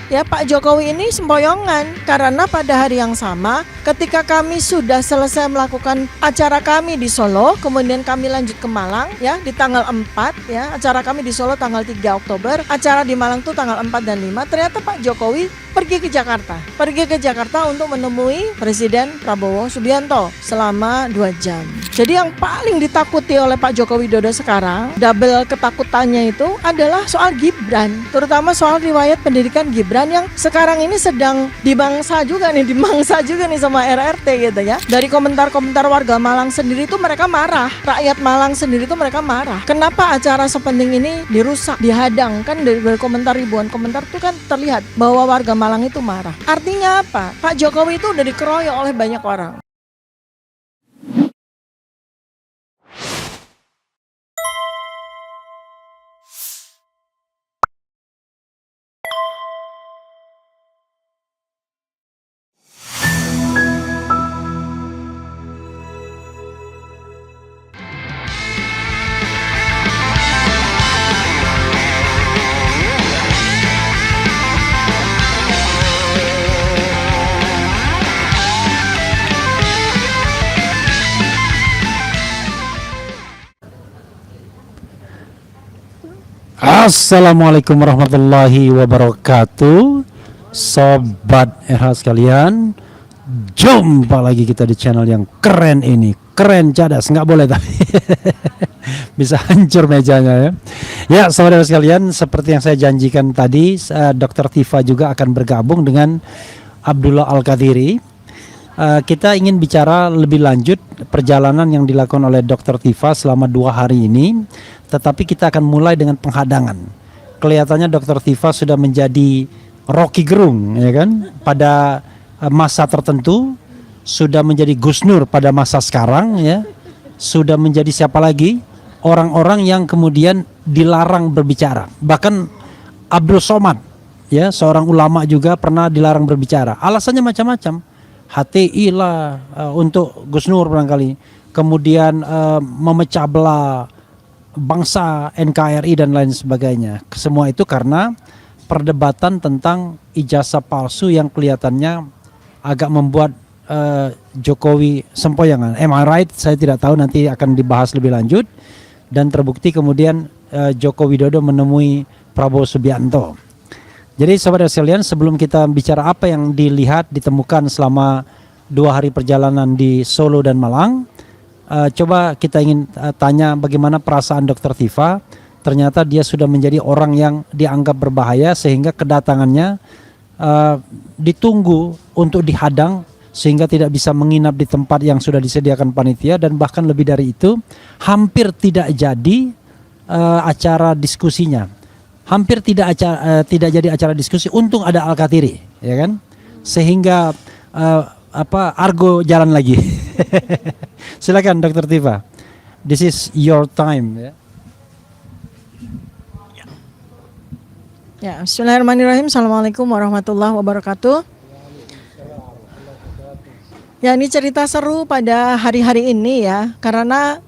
ya Pak Jokowi ini sempoyongan, karena pada hari yang sama ketika kami sudah selesai melakukan acara kami di Solo, kemudian kami lanjut ke Malang ya di tanggal 4 ya, acara kami di Solo tanggal 3 Oktober, acara di Malang tuh tanggal 4 dan 5. Ternyata Pak Jokowi pergi ke Jakarta untuk menemui Presiden Prabowo Subianto selama 2 jam. Jadi yang paling ditakuti oleh Pak Joko Widodo sekarang, double ketakutannya itu adalah soal Gibran, terutama soal riwayat pendidikan Gibran yang sekarang ini sedang dimangsa juga nih sama RRT gitu ya. Dari komentar-komentar warga Malang sendiri itu mereka marah, rakyat Malang sendiri itu mereka marah. Kenapa acara sepenting ini dirusak, dihadang? Kan dari komentar, ribuan komentar itu kan terlihat bahwa warga Malang itu marah. Artinya apa? Pak Jokowi itu udah dikeroyok oleh banyak orang. Assalamualaikum warahmatullahi wabarakatuh, Sobat RH sekalian. Jumpa lagi kita di channel yang keren ini. Keren cadas, nggak boleh tapi bisa hancur mejanya ya. Ya saudara sekalian, seperti yang saya janjikan tadi, Dr. Tifa juga akan bergabung dengan Abdullah Al-Qadiri. Kita ingin bicara lebih lanjut perjalanan yang dilakukan oleh Dr. Tifa selama 2 hari ini. Tetapi kita akan mulai dengan penghadangan. Kelihatannya Dr. Tifa sudah menjadi Rocky Gerung, ya kan? Pada masa tertentu sudah menjadi Gus Nur pada masa sekarang, ya. Sudah menjadi siapa lagi? Orang-orang yang kemudian dilarang berbicara. Bahkan Abdul Somad, ya, seorang ulama juga pernah dilarang berbicara. Alasannya macam-macam. HTI lah untuk Gus Nur barangkali. Kemudian memecah belah bangsa, NKRI dan lain sebagainya. Semua itu karena perdebatan tentang ijazah palsu yang kelihatannya agak membuat Jokowi sempoyongan. Am I right? Saya tidak tahu, nanti akan dibahas lebih lanjut. Dan terbukti kemudian Joko Widodo menemui Prabowo Subianto. Jadi sahabat sekalian, sebelum kita bicara apa yang dilihat, ditemukan selama 2 hari perjalanan di Solo dan Malang, coba kita ingin tanya bagaimana perasaan Dr. Tifa. Ternyata dia sudah menjadi orang yang dianggap berbahaya sehingga kedatangannya ditunggu untuk dihadang sehingga tidak bisa menginap di tempat yang sudah disediakan panitia, dan bahkan lebih dari itu hampir tidak jadi acara diskusinya. Hampir tidak jadi acara diskusi. Untung ada Al-Qadiri, ya kan? Sehingga argo jalan lagi. Silakan Dr. Tifa. This is your time, ya. Ya, bismillahirrahmanirrahim. Assalamualaikum warahmatullahi wabarakatuh. Ya, ini cerita seru pada hari-hari ini ya, karena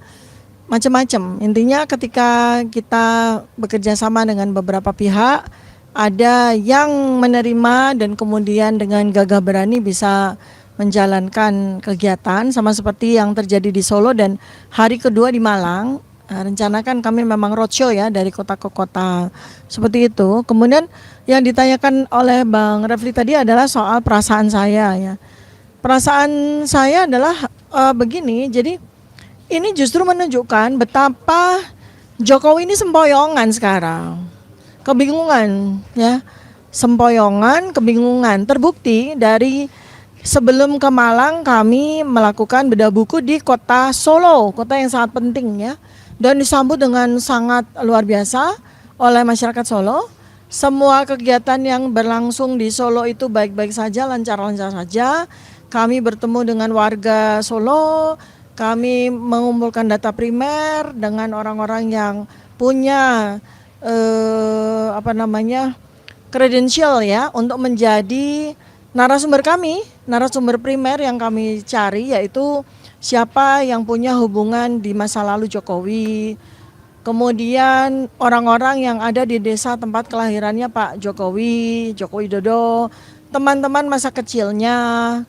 macam-macam. Intinya ketika kita bekerja sama dengan beberapa pihak, ada yang menerima dan kemudian dengan gagah berani bisa menjalankan kegiatan sama seperti yang terjadi di Solo, dan hari kedua di Malang. Rencanakan kami memang roadshow ya, dari kota ke kota seperti itu. Kemudian yang ditanyakan oleh Bang Refli tadi adalah soal perasaan saya ya. Perasaan saya adalah begini, jadi ini justru menunjukkan betapa Jokowi ini sempoyongan sekarang. Kebingungan ya. Sempoyongan, kebingungan. Terbukti dari sebelum ke Malang kami melakukan bedah buku di kota Solo, kota yang sangat penting ya. Dan disambut dengan sangat luar biasa oleh masyarakat Solo. Semua kegiatan yang berlangsung di Solo itu baik-baik saja, lancar-lancar saja. Kami bertemu dengan warga Solo. Kami mengumpulkan data primer dengan orang-orang yang punya kredensial ya untuk menjadi narasumber kami, narasumber primer yang kami cari, yaitu siapa yang punya hubungan di masa lalu Jokowi, kemudian orang-orang yang ada di desa tempat kelahirannya Pak Jokowi, Joko Widodo, teman-teman masa kecilnya,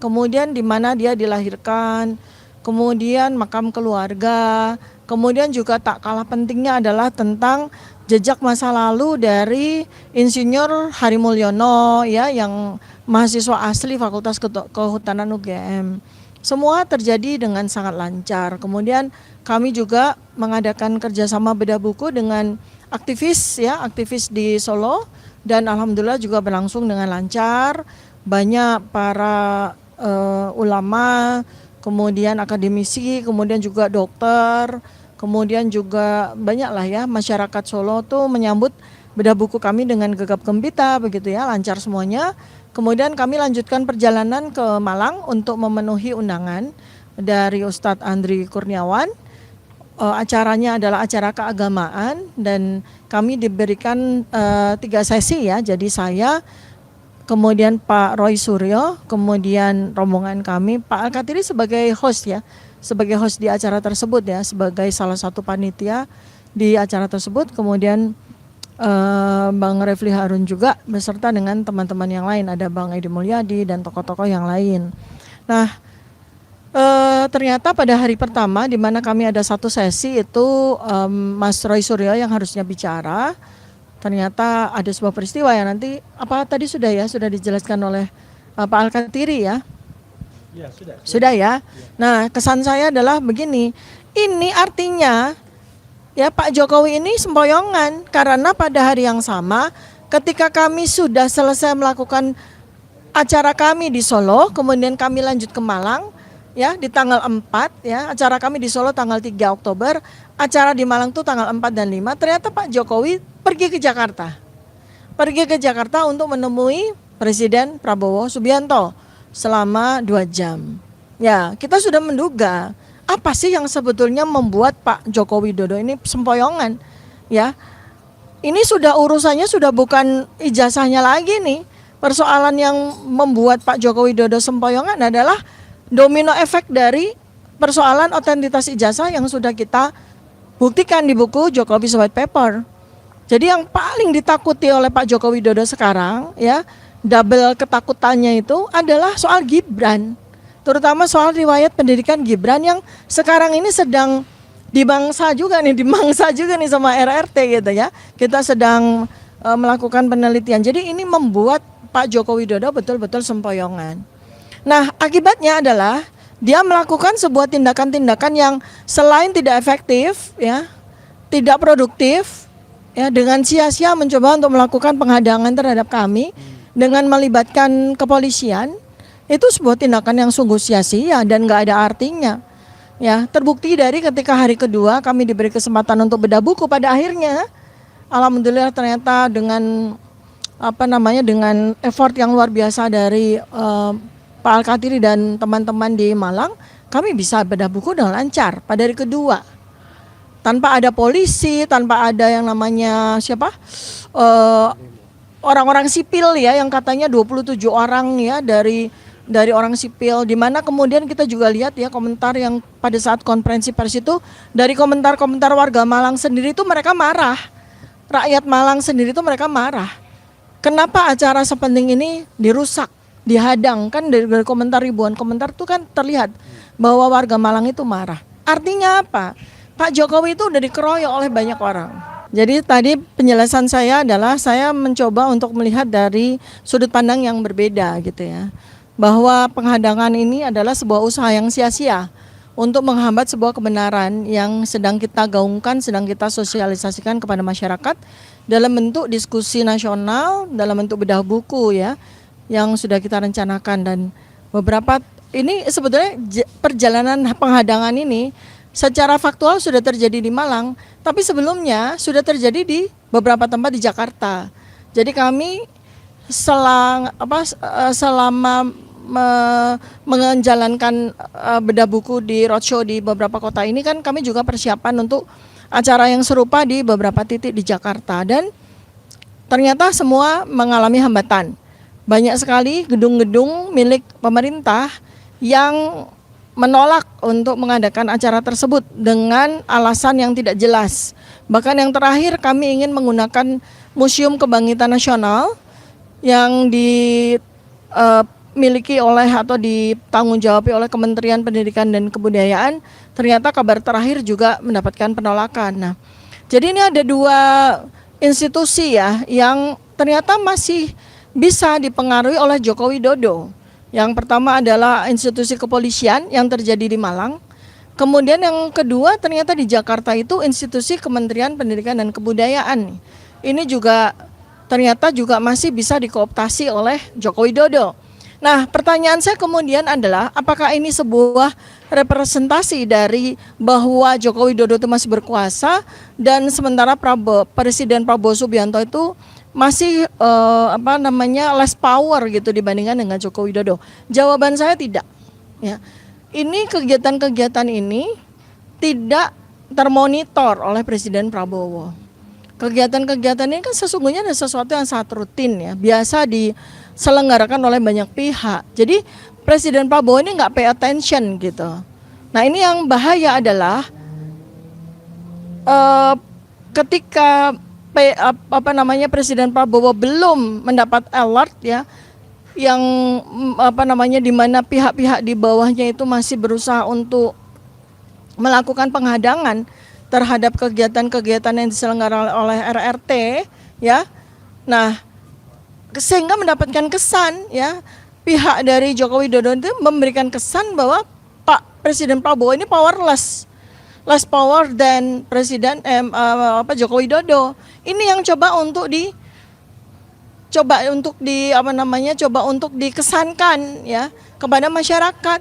kemudian di mana dia dilahirkan, kemudian makam keluarga, kemudian juga tak kalah pentingnya adalah tentang jejak masa lalu dari Insinyur Hari Mulyono ya, yang mahasiswa asli Fakultas Kehutanan UGM. Semua terjadi dengan sangat lancar. Kemudian kami juga mengadakan kerjasama bedah buku dengan aktivis ya, aktivis di Solo, dan alhamdulillah juga berlangsung dengan lancar. Banyak para ulama, kemudian akademisi, kemudian juga dokter, kemudian juga banyaklah ya masyarakat Solo tuh menyambut bedah buku kami dengan gegap gempita begitu ya, lancar semuanya. Kemudian kami lanjutkan perjalanan ke Malang untuk memenuhi undangan dari Ustadz Andri Kurniawan. Acaranya adalah acara keagamaan dan kami diberikan 3 sesi ya. Jadi saya, kemudian Pak Roy Suryo, kemudian rombongan kami, Pak Al-Katiri sebagai host ya, sebagai host di acara tersebut ya, sebagai salah satu panitia di acara tersebut. Kemudian Bang Refli Harun juga beserta dengan teman-teman yang lain, ada Bang Edi Mulyadi dan tokoh-tokoh yang lain. Nah, ternyata pada hari pertama di mana kami ada 1 sesi itu Mas Roy Suryo yang harusnya bicara, ternyata ada sebuah peristiwa yang nanti apa tadi sudah dijelaskan oleh Pak Al-Katiri ya. Ya, sudah ya. Nah, kesan saya adalah begini, ini artinya ya Pak Jokowi ini sempoyongan, karena pada hari yang sama ketika kami sudah selesai melakukan acara kami di Solo, kemudian kami lanjut ke Malang ya di tanggal 4 ya, acara kami di Solo tanggal 3 Oktober, acara di Malang tuh tanggal 4 dan 5, ternyata Pak Jokowi pergi ke Jakarta. Pergi ke Jakarta untuk menemui Presiden Prabowo Subianto selama 2 jam. Ya, kita sudah menduga apa sih yang sebetulnya membuat Pak Joko Widodo ini sempoyongan ya. Ini sudah urusannya sudah bukan ijazahnya lagi nih. Persoalan yang membuat Pak Joko Widodo sempoyongan adalah domino efek dari persoalan otentitas ijazah yang sudah kita buktikan di buku Jokowi's White Paper. Jadi yang paling ditakuti oleh Pak Joko Widodo sekarang ya, double ketakutannya itu adalah soal Gibran. Terutama soal riwayat pendidikan Gibran yang sekarang ini sedang dimangsa juga nih sama RRT gitu ya. Kita sedang melakukan penelitian. Jadi ini membuat Pak Joko Widodo betul-betul sempoyongan. Nah, akibatnya adalah dia melakukan sebuah tindakan-tindakan yang selain tidak efektif ya, tidak produktif ya, dengan sia-sia mencoba untuk melakukan penghadangan terhadap kami dengan melibatkan kepolisian. Itu sebuah tindakan yang sungguh sia-sia dan nggak ada artinya. Ya, terbukti dari ketika hari kedua kami diberi kesempatan untuk bedah buku, pada akhirnya alhamdulillah ternyata dengan dengan effort yang luar biasa dari Pak Al-Katiri dan teman-teman di Malang, kami bisa bedah buku dengan lancar pada hari kedua. Tanpa ada polisi, tanpa ada yang namanya orang-orang sipil ya, yang katanya 27 orang ya dari orang sipil, di mana kemudian kita juga lihat ya komentar yang pada saat konferensi pers itu, dari komentar-komentar warga Malang sendiri itu mereka marah. Rakyat Malang sendiri itu mereka marah. Kenapa acara sepenting ini dirusak, dihadang? Kan dari komentar, ribuan komentar itu kan terlihat bahwa warga Malang itu marah. Artinya apa? Pak Jokowi itu udah dikeroyok oleh banyak orang. Jadi tadi penjelasan saya adalah saya mencoba untuk melihat dari sudut pandang yang berbeda gitu ya. Bahwa penghadangan ini adalah sebuah usaha yang sia-sia untuk menghambat sebuah kebenaran yang sedang kita gaungkan, sedang kita sosialisasikan kepada masyarakat dalam bentuk diskusi nasional, dalam bentuk bedah buku ya, yang sudah kita rencanakan. Dan beberapa ini sebetulnya perjalanan penghadangan ini secara faktual sudah terjadi di Malang, tapi sebelumnya sudah terjadi di beberapa tempat di Jakarta. Jadi kami selama menjalankan bedah buku di roadshow di beberapa kota ini kan kami juga persiapan untuk acara yang serupa di beberapa titik di Jakarta, dan ternyata semua mengalami hambatan. Banyak sekali gedung-gedung milik pemerintah yang menolak untuk mengadakan acara tersebut dengan alasan yang tidak jelas. Bahkan yang terakhir kami ingin menggunakan Museum Kebangkitan Nasional yang dimiliki oleh atau ditanggung-jawabi oleh Kementerian Pendidikan dan Kebudayaan. Ternyata kabar terakhir juga mendapatkan penolakan. Nah, jadi ini ada dua institusi ya yang ternyata masih bisa dipengaruhi oleh Joko Widodo. Yang pertama adalah institusi kepolisian yang terjadi di Malang. Kemudian yang kedua ternyata di Jakarta itu institusi Kementerian Pendidikan dan Kebudayaan. Ini juga ternyata juga masih bisa dikooptasi oleh Joko Widodo. Nah, pertanyaan saya kemudian adalah apakah ini sebuah representasi dari bahwa Joko Widodo itu masih berkuasa dan sementara Presiden Prabowo Subianto itu masih less power gitu dibandingkan dengan Joko Widodo? Jawaban saya tidak. Ya, ini kegiatan-kegiatan ini tidak termonitor oleh Presiden Prabowo. Kegiatan-kegiatan ini kan sesungguhnya ada sesuatu yang sangat rutin ya, biasa diselenggarakan oleh banyak pihak. Jadi Presiden Prabowo ini nggak pay attention gitu. Nah, ini yang bahaya adalah ketika Presiden Prabowo belum mendapat alert ya, yang di mana pihak-pihak di bawahnya itu masih berusaha untuk melakukan penghadangan terhadap kegiatan-kegiatan yang diselenggarakan oleh RRT ya. Nah, sehingga mendapatkan kesan ya, pihak dari Joko Widodo itu memberikan kesan bahwa Pak Presiden Prabowo ini powerless, less power than Presiden Joko Widodo. Ini yang coba untuk dikesankan ya kepada masyarakat.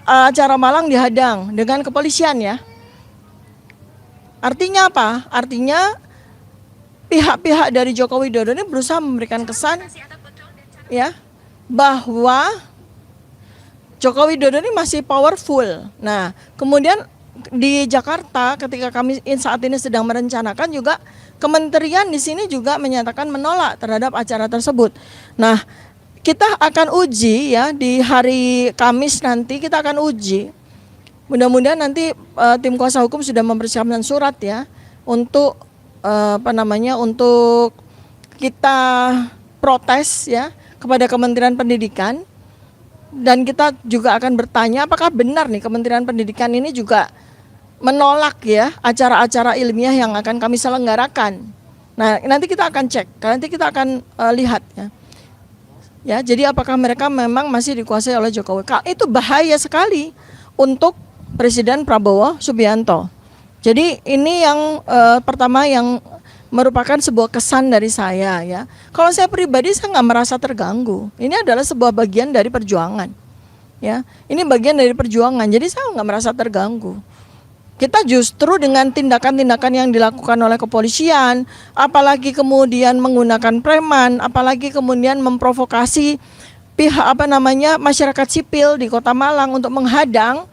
Acara Malang dihadang dengan kepolisian ya. Artinya apa? Artinya pihak-pihak dari Joko Widodo ini berusaha memberikan kesan ya bahwa Joko Widodo ini masih powerful. Nah, kemudian di Jakarta ketika kami saat ini sedang merencanakan juga kementerian di sini juga menyatakan menolak terhadap acara tersebut. Nah, kita akan uji ya di hari Kamis nanti kita akan uji. Mudah-mudahan nanti tim kuasa hukum sudah mempersiapkan surat ya untuk untuk kita protes ya kepada Kementerian Pendidikan, dan kita juga akan bertanya apakah benar nih Kementerian Pendidikan ini juga menolak ya acara-acara ilmiah yang akan kami selenggarakan. Nah, nanti kita akan cek, nanti kita akan lihat ya. Ya, jadi apakah mereka memang masih dikuasai oleh Jokowi? Itu bahaya sekali untuk Presiden Prabowo Subianto. Jadi ini yang pertama yang merupakan sebuah kesan dari saya ya. Kalau saya pribadi saya nggak merasa terganggu. Ini adalah sebuah bagian dari perjuangan. Ya, ini bagian dari perjuangan. Jadi saya nggak merasa terganggu. Kita justru dengan tindakan-tindakan yang dilakukan oleh kepolisian, apalagi kemudian menggunakan preman, apalagi kemudian memprovokasi pihak masyarakat sipil di Kota Malang untuk menghadang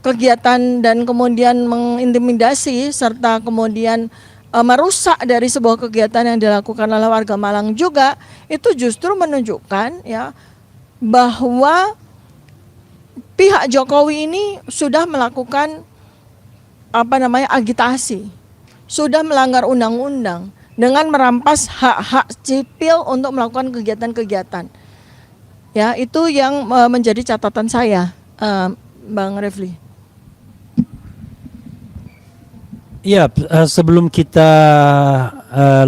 kegiatan dan kemudian mengintimidasi serta kemudian merusak dari sebuah kegiatan yang dilakukan oleh warga Malang juga, itu justru menunjukkan ya bahwa pihak Jokowi ini sudah melakukan agitasi, sudah melanggar undang-undang dengan merampas hak-hak sipil untuk melakukan kegiatan-kegiatan. Ya, itu yang menjadi catatan saya, Bang Refli. Iya, sebelum kita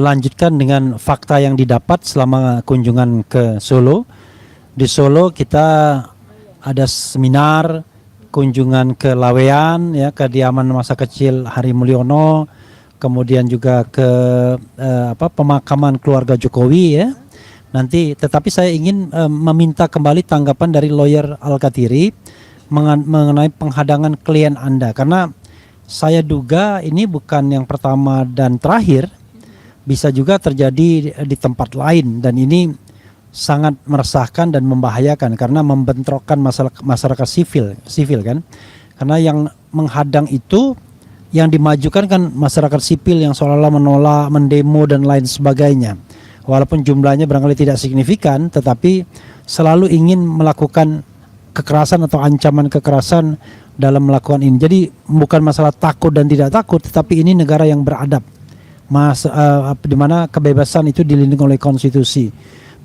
lanjutkan dengan fakta yang didapat selama kunjungan ke Solo. Di Solo kita ada seminar, kunjungan ke Lawean, ya, kediaman masa kecil Hari Mulyono, kemudian juga ke pemakaman keluarga Jokowi ya. Nanti, tetapi saya ingin meminta kembali tanggapan dari lawyer Al-Katiri mengenai penghadangan klien Anda, karena saya duga ini bukan yang pertama dan terakhir, bisa juga terjadi di tempat lain, dan ini sangat meresahkan dan membahayakan karena membentrokkan masyarakat sivil kan, karena yang menghadang itu yang dimajukan kan masyarakat sipil yang seolah-olah menolak, mendemo dan lain sebagainya, walaupun jumlahnya barangkali tidak signifikan, tetapi selalu ingin melakukan kekerasan atau ancaman kekerasan dalam melakukan ini. Jadi bukan masalah takut dan tidak takut, tetapi ini negara yang beradab, di mana kebebasan itu dilindungi oleh konstitusi.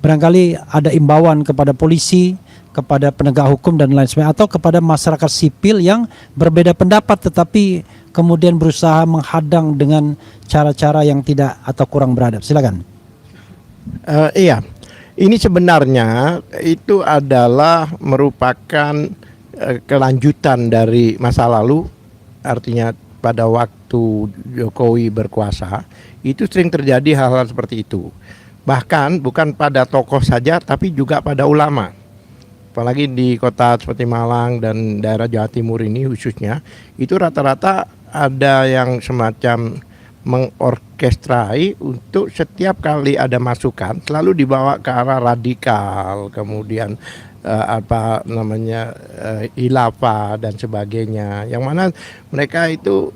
Barangkali ada imbauan kepada polisi, kepada penegak hukum dan lain sebagainya, atau kepada masyarakat sipil yang berbeda pendapat tetapi kemudian berusaha menghadang dengan cara-cara yang tidak atau kurang beradab. Silakan. Iya, ini sebenarnya itu adalah merupakan kelanjutan dari masa lalu. Artinya pada waktu Jokowi berkuasa itu sering terjadi hal-hal seperti itu. Bahkan bukan pada tokoh saja tapi juga pada ulama. Apalagi di kota seperti Malang dan daerah Jawa Timur ini khususnya, itu rata-rata ada yang semacam mengorkestrai untuk setiap kali ada masukan selalu dibawa ke arah radikal, kemudian khilafah dan sebagainya, yang mana mereka itu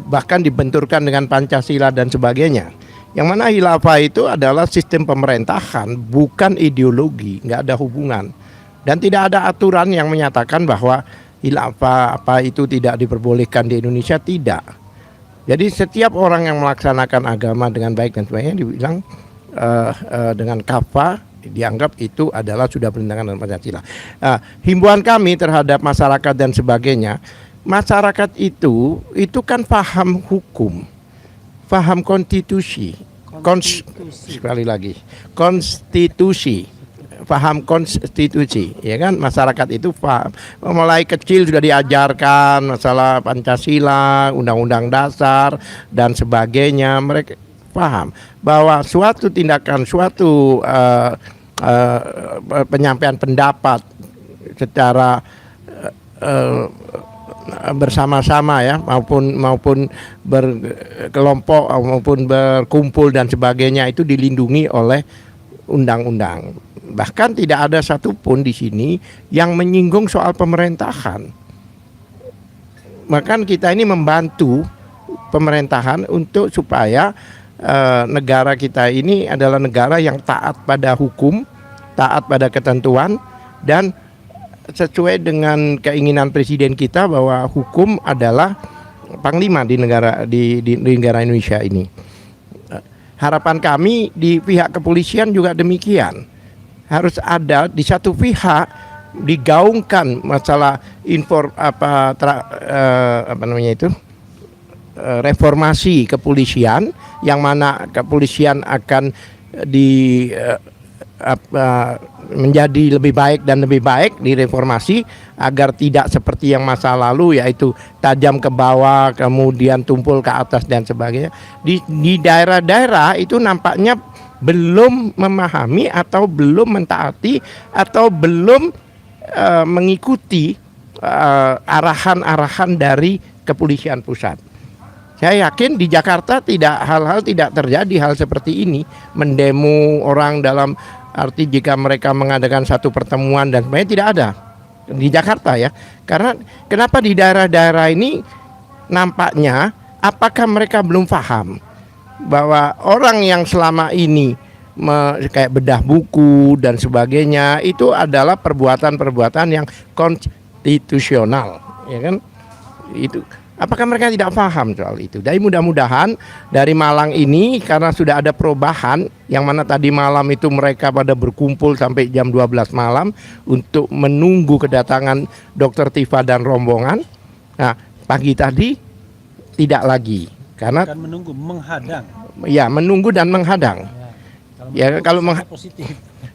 bahkan dibenturkan dengan Pancasila dan sebagainya. Yang mana khilafah itu adalah sistem pemerintahan, bukan ideologi, nggak ada hubungan. Dan tidak ada aturan yang menyatakan bahwa khilafah apa itu tidak diperbolehkan di Indonesia, tidak. Jadi setiap orang yang melaksanakan agama dengan baik dan sebagainya dibilang dengan kafah, dianggap itu adalah sudah bertentangan dengan Pancasila. Himbauan kami terhadap masyarakat dan sebagainya, masyarakat itu kan paham hukum, paham konstitusi. Sekali lagi, konstitusi. Paham konstitusi, ya kan, masyarakat itu paham. Mulai kecil sudah diajarkan masalah Pancasila, Undang-Undang Dasar dan sebagainya. Mereka paham bahwa suatu tindakan, suatu penyampaian pendapat secara bersama-sama ya, maupun berkelompok maupun berkumpul dan sebagainya itu dilindungi oleh undang-undang. Bahkan tidak ada satupun di sini yang menyinggung soal pemerintahan. Bahkan kita ini membantu pemerintahan untuk supaya negara kita ini adalah negara yang taat pada hukum, taat pada ketentuan, dan sesuai dengan keinginan presiden kita bahwa hukum adalah panglima di negara Indonesia ini. Harapan kami di pihak kepolisian juga demikian. Harus ada di satu pihak digaungkan masalah reformasi kepolisian, yang mana kepolisian akan menjadi lebih baik dan lebih baik, direformasi agar tidak seperti yang masa lalu, yaitu tajam ke bawah kemudian tumpul ke atas dan sebagainya. Di daerah-daerah itu nampaknya belum memahami atau belum mentaati atau belum mengikuti arahan-arahan dari kepolisian pusat. Saya yakin di Jakarta hal-hal tidak terjadi hal seperti ini, mendemo orang dalam arti jika mereka mengadakan satu pertemuan dan sebagainya, tidak ada di Jakarta ya. Karena kenapa di daerah-daerah ini nampaknya apakah mereka belum paham bahwa orang yang selama ini kayak bedah buku dan sebagainya itu adalah perbuatan-perbuatan yang konstitusional, ya kan? Itu apakah mereka tidak paham soal itu? Jadi mudah-mudahan dari Malang ini, karena sudah ada perubahan, yang mana tadi malam itu mereka pada berkumpul sampai jam 12 malam untuk menunggu kedatangan Dr. Tifa dan rombongan. Nah, pagi tadi tidak lagi, karena Akan menunggu, menghadang. ya menunggu dan menghadang. Ya, kalau positif.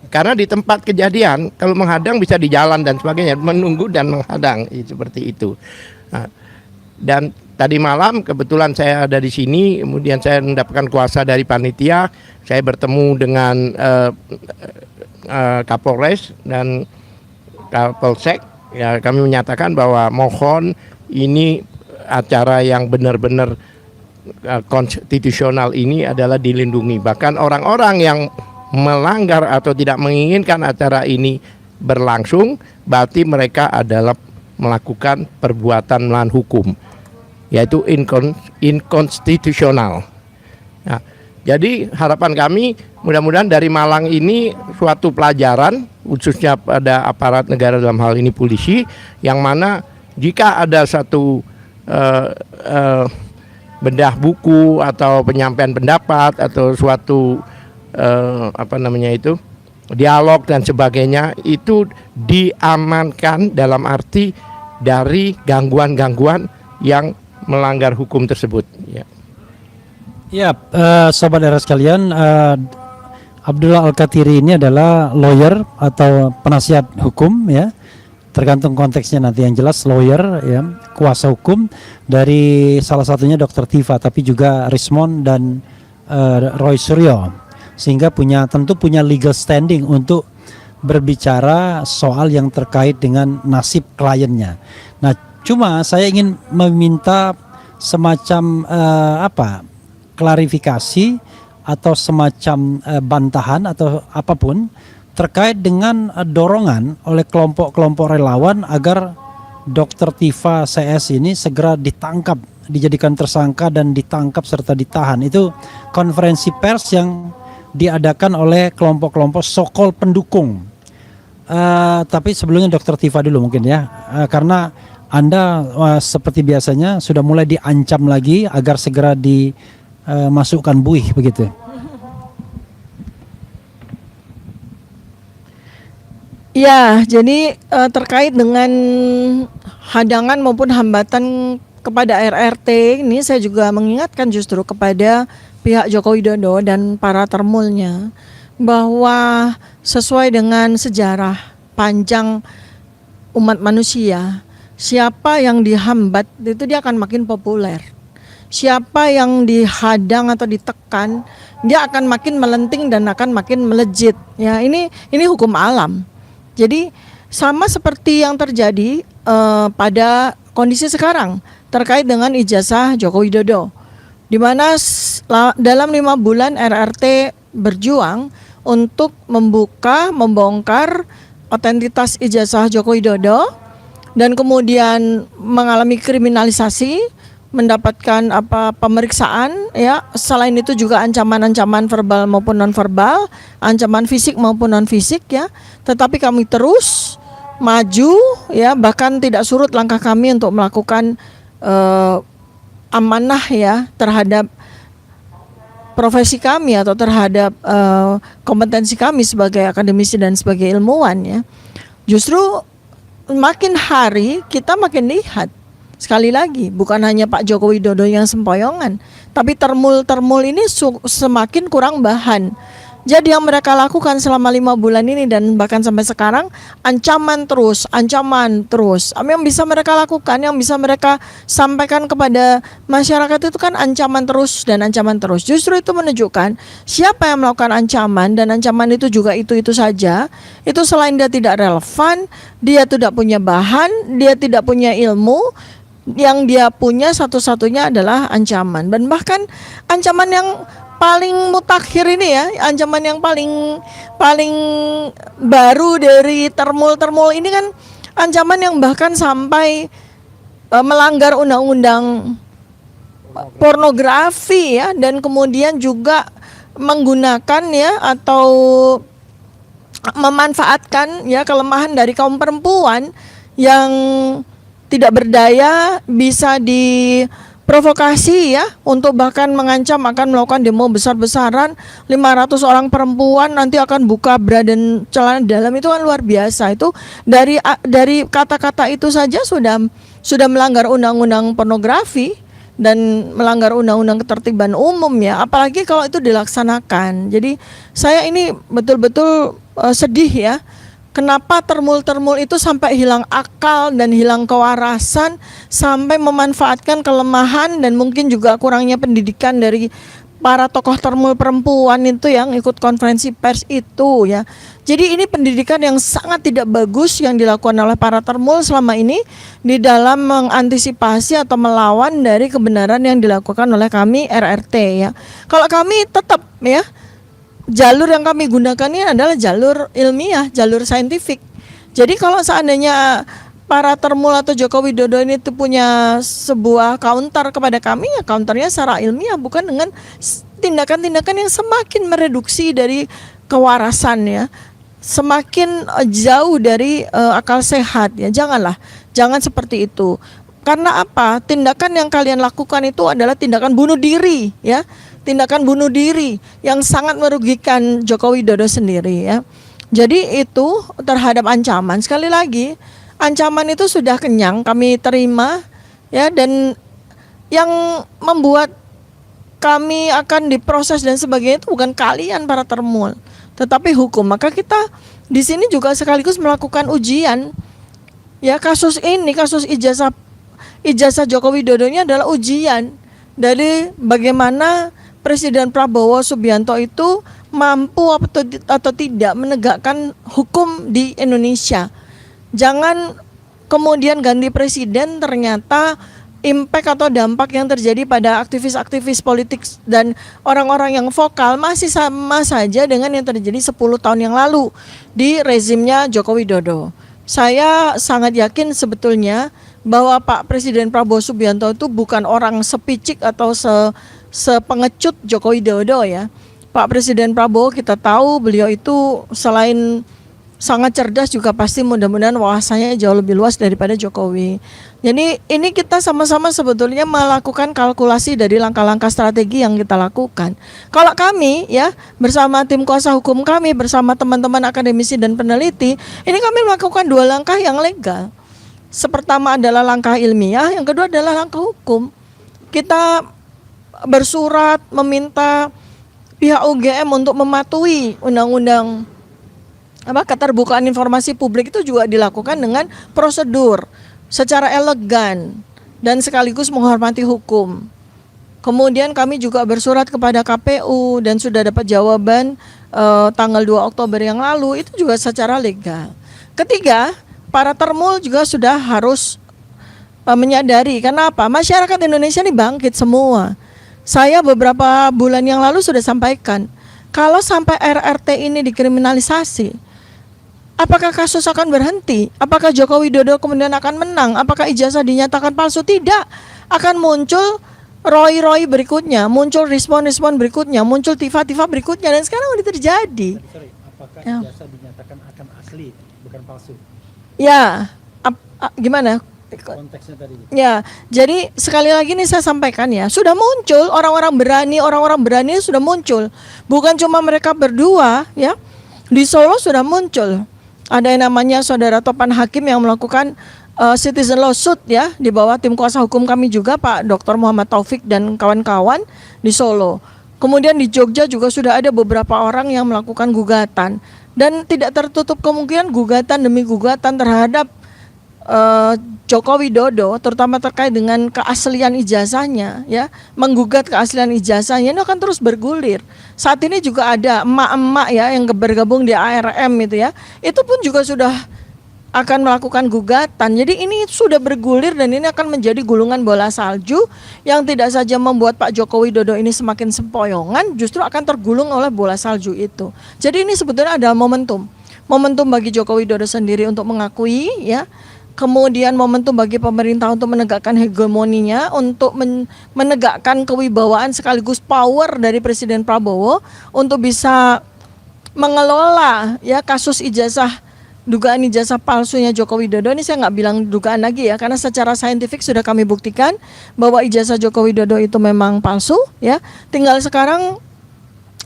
karena di tempat kejadian kalau menghadang bisa di jalan dan sebagainya, menunggu dan menghadang seperti itu. Nah, dan tadi malam kebetulan saya ada di sini, kemudian saya mendapatkan kuasa dari panitia, saya bertemu dengan Kapolres dan Kapolsek. Ya, kami menyatakan bahwa mohon ini acara yang benar-benar konstitusional ini adalah dilindungi. Bahkan orang-orang yang melanggar atau tidak menginginkan acara ini berlangsung, berarti mereka adalah melakukan perbuatan melawan hukum, yaitu inkonstitusional. Nah, Jadi harapan kami mudah-mudahan dari Malang ini suatu pelajaran khususnya pada aparat negara dalam hal ini polisi, yang mana jika ada satu bedah buku atau penyampaian pendapat atau suatu dialog dan sebagainya itu diamankan dalam arti dari gangguan-gangguan yang melanggar hukum tersebut. Ya. Ya, sobat era sekalian, Abdullah Al-Katiri ini adalah lawyer atau penasihat hukum, ya. Tergantung konteksnya nanti, yang jelas lawyer, ya, kuasa hukum dari salah satunya Dr. Tifa, tapi juga Rismond dan Roy Suryo, sehingga tentu punya legal standing untuk berbicara soal yang terkait dengan nasib kliennya. Nah, cuma saya ingin meminta semacam klarifikasi atau semacam bantahan atau apapun terkait dengan dorongan oleh kelompok-kelompok relawan agar Dr. Tifa CS ini segera ditangkap, dijadikan tersangka dan ditangkap serta ditahan. Itu konferensi pers yang diadakan oleh kelompok-kelompok sokol pendukung. Tapi sebelumnya Dr. Tifa dulu mungkin ya, karena Anda seperti biasanya sudah mulai diancam lagi agar segera dimasukkan buih begitu. Ya, jadi terkait dengan hadangan maupun hambatan kepada RRT ini, saya juga mengingatkan justru kepada pihak Joko Widodo dan para termulnya bahwa sesuai dengan sejarah panjang umat manusia, siapa yang dihambat itu dia akan makin populer. Siapa yang dihadang atau ditekan, dia akan makin melenting dan akan makin melejit. Ya, ini hukum alam. Jadi sama seperti yang terjadi pada kondisi sekarang terkait dengan ijazah Joko Widodo, di mana dalam 5 bulan RRT berjuang untuk membongkar otentitas ijazah Joko Widodo dan kemudian mengalami kriminalisasi, mendapatkan pemeriksaan, ya. Selain itu juga ancaman-ancaman verbal maupun non-verbal, ancaman fisik maupun non-fisik, ya. Tetapi kami terus maju, ya, bahkan tidak surut langkah kami untuk melakukan amanah, ya, terhadap profesi kami atau terhadap kompetensi kami sebagai akademisi dan sebagai ilmuwan, ya. Justru makin hari kita makin lihat, sekali lagi bukan hanya Pak Joko Widodo yang sempoyongan, tapi termul ini semakin kurang bahan. Jadi yang mereka lakukan selama 5 bulan ini dan bahkan sampai sekarang, ancaman terus. Yang bisa mereka lakukan, yang bisa mereka sampaikan kepada masyarakat itu kan ancaman terus dan ancaman terus. Justru itu menunjukkan siapa yang melakukan ancaman, dan ancaman itu juga itu saja. Itu selain dia tidak relevan, dia tidak punya bahan, dia tidak punya ilmu. Yang dia punya satu-satunya adalah ancaman. Dan bahkan ancaman yang paling mutakhir ini, ya, ancaman yang paling baru dari termul ini kan ancaman yang bahkan sampai melanggar undang-undang pornografi, ya, dan kemudian juga menggunakan, ya, atau memanfaatkan, ya, kelemahan dari kaum perempuan yang tidak berdaya, bisa diprovokasi, ya, untuk bahkan mengancam akan melakukan demo besar-besaran. 500 orang perempuan nanti akan buka bra dan celana dalam, itu kan luar biasa. Itu dari kata-kata itu saja sudah melanggar undang-undang pornografi dan melanggar undang-undang ketertiban umum, ya, apalagi kalau itu dilaksanakan. Jadi saya ini betul-betul sedih, ya. Kenapa termul itu sampai hilang akal dan hilang kewarasan, sampai memanfaatkan kelemahan dan mungkin juga kurangnya pendidikan dari para tokoh termul perempuan itu yang ikut konferensi pers itu, ya. Jadi ini pendidikan yang sangat tidak bagus yang dilakukan oleh para termul selama ini di dalam mengantisipasi atau melawan dari kebenaran yang dilakukan oleh kami RRT, ya. Kalau kami tetap, ya, jalur yang kami gunakan ini adalah jalur ilmiah, jalur saintifik. Jadi kalau seandainya para termul atau Joko Widodo ini tuh punya sebuah counter kepada kami, ya counternya secara ilmiah, bukan dengan tindakan-tindakan yang semakin mereduksi dari kewarasan ya, semakin jauh dari akal sehat ya. Jangan seperti itu. Karena apa? Tindakan yang kalian lakukan itu adalah tindakan bunuh diri ya. Tindakan bunuh diri yang sangat merugikan Joko Widodo sendiri ya. Jadi itu terhadap ancaman, sekali lagi ancaman itu sudah kenyang kami terima ya, dan yang membuat kami akan diproses dan sebagainya itu bukan kalian para termul, tetapi hukum. Maka kita di sini juga sekaligus melakukan ujian. Ya, kasus ini, kasus ijazah Joko Widodo ini adalah ujian dari bagaimana Presiden Prabowo Subianto itu mampu atau tidak menegakkan hukum di Indonesia. Jangan kemudian ganti presiden ternyata impact atau dampak yang terjadi pada aktivis-aktivis politik dan orang-orang yang vokal masih sama saja dengan yang terjadi 10 tahun yang lalu di rezimnya Joko Widodo. Saya sangat yakin sebetulnya bahwa Pak Presiden Prabowo Subianto itu bukan orang sepicik atau sepengecut Joko Widodo ya. Pak Presiden Prabowo kita tahu beliau itu selain sangat cerdas juga pasti mudah-mudahan wawasannya jauh lebih luas daripada Jokowi. Jadi ini kita sama-sama sebetulnya melakukan kalkulasi dari langkah-langkah strategi yang kita lakukan. Kalau kami ya bersama tim kuasa hukum kami, bersama teman-teman akademisi dan peneliti, ini kami melakukan 2 langkah yang legal. Pertama adalah langkah ilmiah, yang kedua adalah langkah hukum. Kita bersurat meminta pihak UGM untuk mematuhi undang-undang keterbukaan informasi publik itu juga dilakukan dengan prosedur secara elegan dan sekaligus menghormati hukum. Kemudian kami juga bersurat kepada KPU dan sudah dapat jawaban tanggal 2 Oktober yang lalu, itu juga secara legal. Ketiga, para termul juga sudah harus menyadari, kenapa? Masyarakat Indonesia ini bangkit semua. Saya beberapa bulan yang lalu sudah sampaikan, kalau sampai RRT ini dikriminalisasi, apakah kasus akan berhenti? Apakah Joko Widodo kemudian akan menang? Apakah ijazah dinyatakan palsu? Tidak. Akan muncul ROI berikutnya, muncul respon berikutnya, muncul tifa berikutnya, dan sekarang sudah terjadi. Apakah ijazah dinyatakan akan asli, bukan palsu? Ya, gimana? Konteksnya tadi. Ya, jadi sekali lagi nih saya sampaikan ya, sudah muncul orang-orang berani sudah muncul. Bukan cuma mereka berdua ya. Di Solo sudah muncul. Ada yang namanya Saudara Topan Hakim yang melakukan citizen lawsuit ya di bawah tim kuasa hukum kami juga Pak Dr. Muhammad Taufik dan kawan-kawan di Solo. Kemudian di Jogja juga sudah ada beberapa orang yang melakukan gugatan, dan tidak tertutup kemungkinan gugatan demi gugatan terhadap Joko Widodo, terutama terkait dengan keaslian ijazahnya ya, menggugat keaslian ijazahnya ini akan terus bergulir. Saat ini juga ada emak-emak ya yang bergabung di ARM itu ya, itu pun juga sudah akan melakukan gugatan. Jadi ini sudah bergulir dan ini akan menjadi gulungan bola salju yang tidak saja membuat Pak Joko Widodo ini semakin sempoyongan, justru akan tergulung oleh bola salju itu. Jadi ini sebetulnya adalah momentum bagi Joko Widodo sendiri untuk mengakui ya. Kemudian momentum bagi pemerintah untuk menegakkan hegemoninya, untuk menegakkan kewibawaan sekaligus power dari Presiden Prabowo untuk bisa mengelola ya kasus dugaan ijazah palsunya Joko Widodo. Ini saya nggak bilang dugaan lagi ya, karena secara saintifik sudah kami buktikan bahwa ijazah Joko Widodo itu memang palsu ya. Tinggal sekarang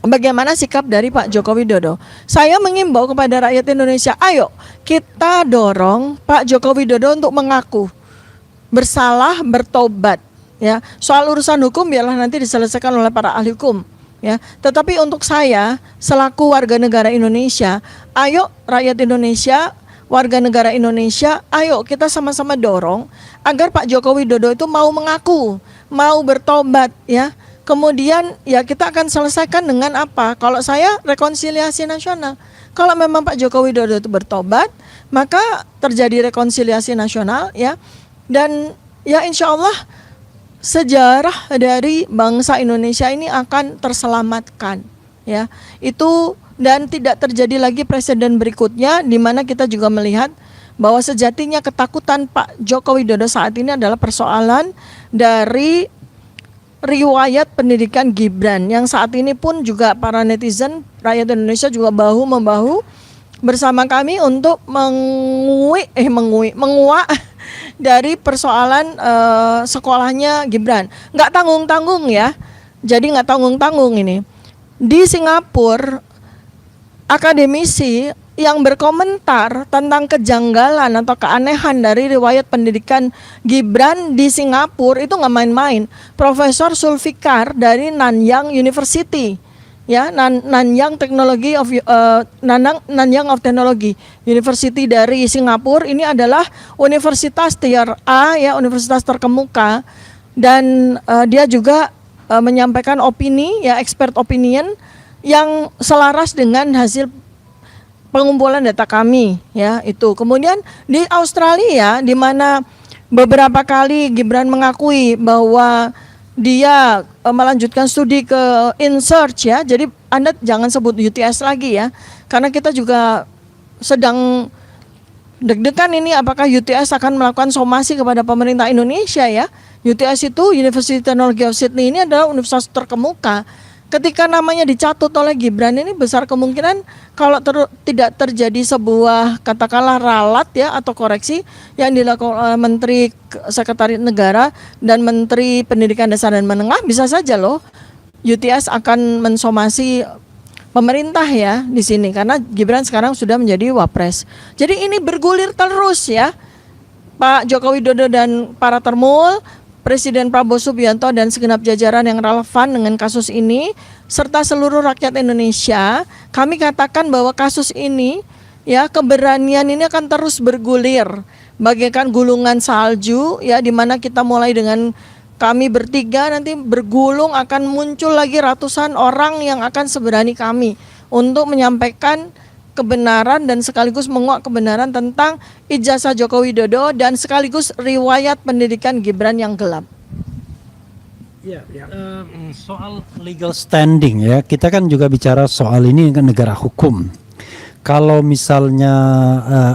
bagaimana sikap dari Pak Joko Widodo. Saya mengimbau kepada rakyat Indonesia, ayo kita dorong Pak Joko Widodo untuk mengaku bersalah, bertobat ya. Soal urusan hukum biarlah nanti diselesaikan oleh para ahli hukum ya. Tetapi untuk saya selaku warga negara Indonesia, ayo rakyat Indonesia, warga negara Indonesia, ayo kita sama-sama dorong agar Pak Joko Widodo itu mau mengaku, mau bertobat ya. Kemudian ya kita akan selesaikan dengan apa? Kalau saya rekonsiliasi nasional. Kalau memang Pak Joko Widodo itu bertobat, maka terjadi rekonsiliasi nasional ya. Dan ya insya Allah sejarah dari bangsa Indonesia ini akan terselamatkan ya. Itu dan tidak terjadi lagi presiden berikutnya, di mana kita juga melihat bahwa sejatinya ketakutan Pak Joko Widodo saat ini adalah persoalan dari riwayat pendidikan Gibran yang saat ini pun juga para netizen rakyat Indonesia juga bahu-membahu bersama kami untuk menguak dari persoalan sekolahnya Gibran. Nggak tanggung-tanggung ya. Jadi nggak tanggung-tanggung ini. Di Singapura, akademisi yang berkomentar tentang kejanggalan atau keanehan dari riwayat pendidikan Gibran di Singapura itu nggak main-main. Profesor Zulfikar dari Nanyang University, ya, Nanyang of Technology University dari Singapura. Ini adalah universitas tier A, ya, universitas terkemuka, dan dia juga menyampaikan opini, ya, expert opinion yang selaras dengan hasil pengumpulan data kami, ya, itu. Kemudian di Australia, di mana beberapa kali Gibran mengakui bahwa dia melanjutkan studi ke InSearch, ya. Jadi Anda jangan sebut UTS lagi, ya, karena kita juga sedang deg-degan ini apakah UTS akan melakukan somasi kepada pemerintah Indonesia, ya. UTS itu University Technology of Sydney ini adalah universitas terkemuka. Ketika namanya dicatut oleh Gibran ini besar kemungkinan kalau tidak terjadi sebuah katakanlah ralat, ya, atau koreksi yang dilakukan oleh Menteri Sekretariat Negara dan Menteri Pendidikan Dasar dan Menengah, bisa saja loh UTS akan mensomasi pemerintah, ya, di sini karena Gibran sekarang sudah menjadi wapres. Jadi ini bergulir terus, ya. Pak Joko Widodo dan para termul, Presiden Prabowo Subianto dan segenap jajaran yang relevan dengan kasus ini serta seluruh rakyat Indonesia, kami katakan bahwa kasus ini, ya, keberanian ini akan terus bergulir bagaikan gulungan salju, ya, di mana kita mulai dengan kami bertiga, nanti bergulung akan muncul lagi ratusan orang yang akan seberani kami untuk menyampaikan kebenaran dan sekaligus menguak kebenaran tentang ijazah Joko Widodo dan sekaligus riwayat pendidikan Gibran yang gelap. Ya, soal legal standing, ya, kita kan juga bicara soal ini kan negara hukum. Kalau misalnya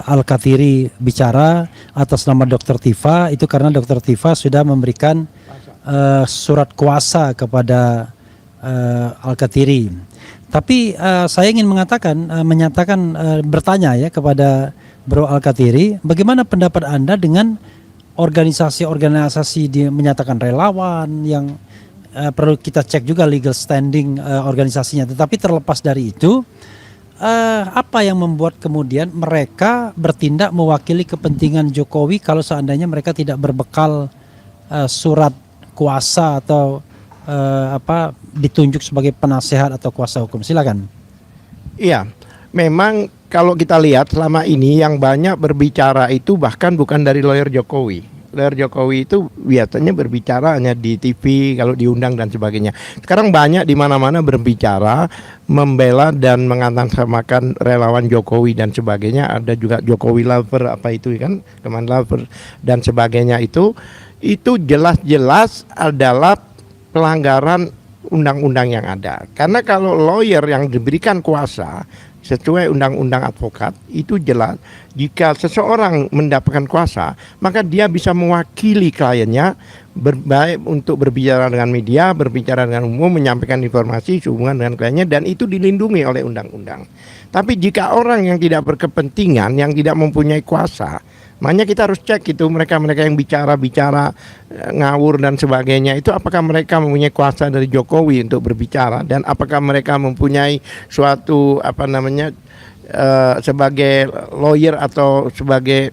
Al-Kathiri bicara atas nama Dr. Tifa, itu karena Dr. Tifa sudah memberikan surat kuasa kepada Al-Kathiri. Tapi saya ingin menyatakan bertanya, ya, kepada Bro Al-Kathiri, bagaimana pendapat Anda dengan organisasi-organisasi menyatakan relawan yang perlu kita cek juga legal standing organisasinya. Tetapi terlepas dari itu, apa yang membuat kemudian mereka bertindak mewakili kepentingan Jokowi kalau seandainya mereka tidak berbekal surat kuasa atau ditunjuk sebagai penasehat atau kuasa hukum? Silakan. Iya, memang kalau kita lihat selama ini yang banyak berbicara itu bahkan bukan dari lawyer Jokowi. Lawyer Jokowi itu biasanya berbicara hanya di TV kalau diundang dan sebagainya. Sekarang banyak di mana-mana berbicara, membela dan mengatasnamakan relawan Jokowi dan sebagainya. Ada juga Jokowi lover apa itu kan, teman lover dan sebagainya itu jelas-jelas adalah pelanggaran undang-undang yang ada. Karena kalau lawyer yang diberikan kuasa sesuai undang-undang advokat itu jelas, jika seseorang mendapatkan kuasa maka dia bisa mewakili kliennya, baik untuk berbicara dengan media, berbicara dengan umum, menyampaikan informasi sehubungan dengan kliennya, dan itu dilindungi oleh undang-undang. Tapi jika orang yang tidak berkepentingan, yang tidak mempunyai kuasa, makanya kita harus cek itu mereka-mereka yang bicara ngawur dan sebagainya itu apakah mereka mempunyai kuasa dari Jokowi untuk berbicara, dan apakah mereka mempunyai suatu sebagai lawyer atau sebagai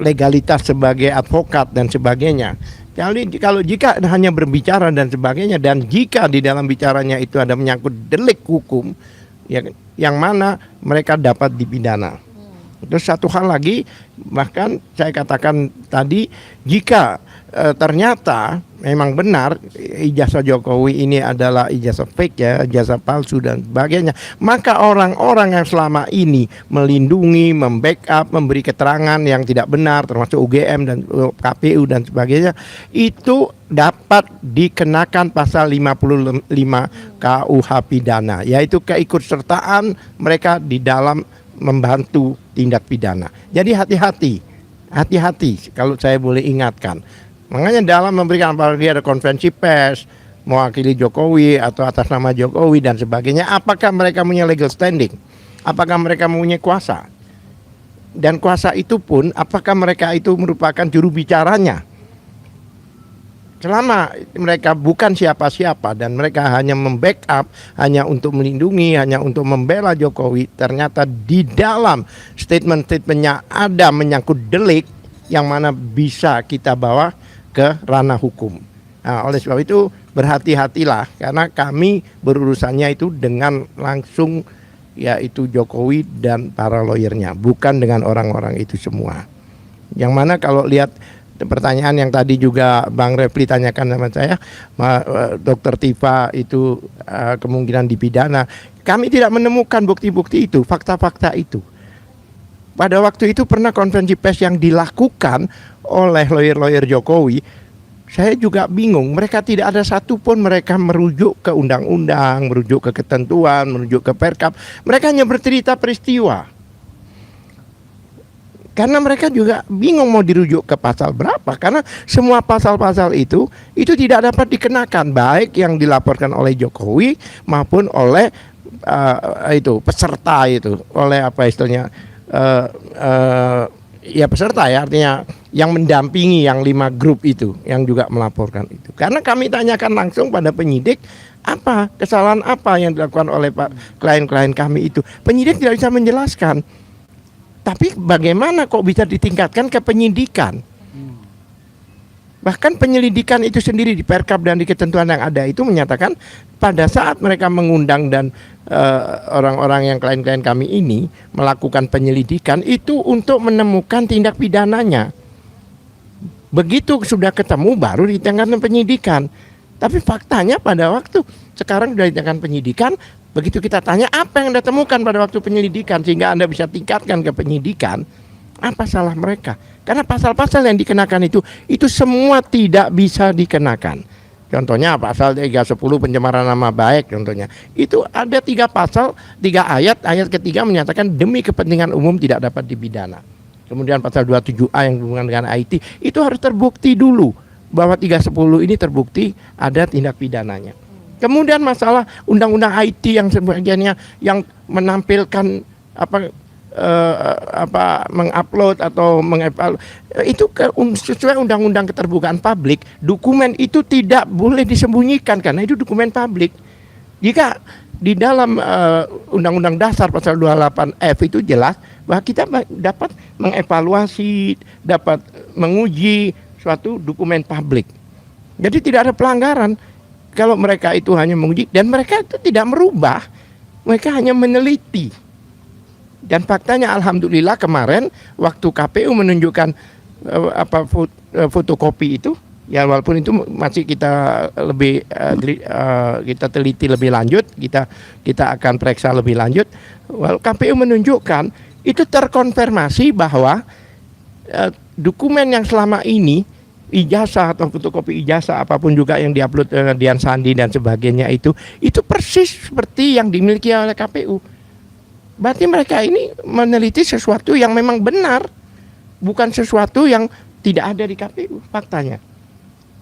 legalitas sebagai advokat dan sebagainya. Jadi kalau jika hanya berbicara dan sebagainya, dan jika di dalam bicaranya itu ada menyangkut delik hukum, ya, yang mana mereka dapat dipidana. Terus satu hal lagi, bahkan saya katakan tadi, jika ternyata memang benar ijazah Jokowi ini adalah ijazah fake, ya, ijazah palsu dan sebagainya, maka orang-orang yang selama ini melindungi, membackup, memberi keterangan yang tidak benar, termasuk UGM dan KPU dan sebagainya, itu dapat dikenakan pasal 55 KUH pidana, yaitu keikutsertaan mereka di dalam membantu tindak pidana. Jadi hati-hati kalau saya boleh ingatkan. Makanya dalam memberikan, apalagi ada konferensi pers mewakili Jokowi atau atas nama Jokowi dan sebagainya, apakah mereka punya legal standing? Apakah mereka mempunyai kuasa? Dan kuasa itu pun apakah mereka itu merupakan juru bicaranya? Selama mereka bukan siapa-siapa dan mereka hanya membackup, hanya untuk melindungi, hanya untuk membela Jokowi, ternyata di dalam statement-statementnya ada menyangkut delik yang mana bisa kita bawa ke ranah hukum. Nah, oleh sebab itu berhati-hatilah, karena kami berurusannya itu dengan langsung, yaitu Jokowi dan para lawyernya, bukan dengan orang-orang itu semua. Yang mana kalau lihat pertanyaan yang tadi juga Bang Refli tanyakan sama saya, Dokter Tifa itu kemungkinan dipidana. Kami tidak menemukan bukti-bukti itu, fakta-fakta itu. Pada waktu itu pernah konferensi pers yang dilakukan oleh lawyer-lawyer Jokowi. Saya juga bingung, mereka tidak ada satupun mereka merujuk ke undang-undang, merujuk ke ketentuan, merujuk ke perkap. Mereka hanya bercerita peristiwa. Karena mereka juga bingung mau dirujuk ke pasal berapa. Karena semua pasal-pasal itu tidak dapat dikenakan, baik yang dilaporkan oleh Jokowi maupun oleh itu peserta itu, oleh apa istilahnya, ya peserta ya, artinya yang mendampingi yang 5 grup itu yang juga melaporkan itu. Karena kami tanyakan langsung pada penyidik, apa kesalahan apa yang dilakukan oleh klien-klien kami itu. Penyidik tidak bisa menjelaskan. Tapi bagaimana kok bisa ditingkatkan ke penyidikan? Bahkan penyelidikan itu sendiri di perkap dan di ketentuan yang ada itu menyatakan pada saat mereka mengundang dan orang-orang yang klien-klien kami ini melakukan penyelidikan itu untuk menemukan tindak pidananya. Begitu sudah ketemu baru ditingkatkan penyidikan. Tapi faktanya pada waktu sekarang sudah ditingkatkan penyidikan, begitu kita tanya apa yang Anda temukan pada waktu penyelidikan sehingga Anda bisa tingkatkan ke penyidikan, apa salah mereka? Karena pasal-pasal yang dikenakan itu semua tidak bisa dikenakan. Contohnya pasal 310 pencemaran nama baik contohnya. Itu ada 3 pasal, 3 ayat. Ayat ketiga menyatakan demi kepentingan umum tidak dapat dipidana. Kemudian pasal 27A yang berhubungan dengan IT itu harus terbukti dulu bahwa 310 ini terbukti ada tindak pidananya. Kemudian masalah undang-undang IT yang sebagiannya yang menampilkan mengupload atau itu sesuai undang-undang keterbukaan publik, dokumen itu tidak boleh disembunyikan karena itu dokumen publik. Jika di dalam Undang-Undang Dasar pasal 28F itu jelas bahwa kita dapat mengevaluasi, dapat menguji suatu dokumen publik. Jadi tidak ada pelanggaran kalau mereka itu hanya menguji dan mereka itu tidak merubah, mereka hanya meneliti. Dan faktanya alhamdulillah kemarin waktu KPU menunjukkan fotokopi itu, ya walaupun itu masih kita lebih kita teliti lebih lanjut, kita akan periksa lebih lanjut. KPU menunjukkan itu terkonfirmasi bahwa dokumen yang selama ini ijazah atau fotokopi ijazah apapun juga yang diupload Dian Sandi dan sebagainya itu persis seperti yang dimiliki oleh KPU. Berarti mereka ini meneliti sesuatu yang memang benar, bukan sesuatu yang tidak ada di KPU faktanya.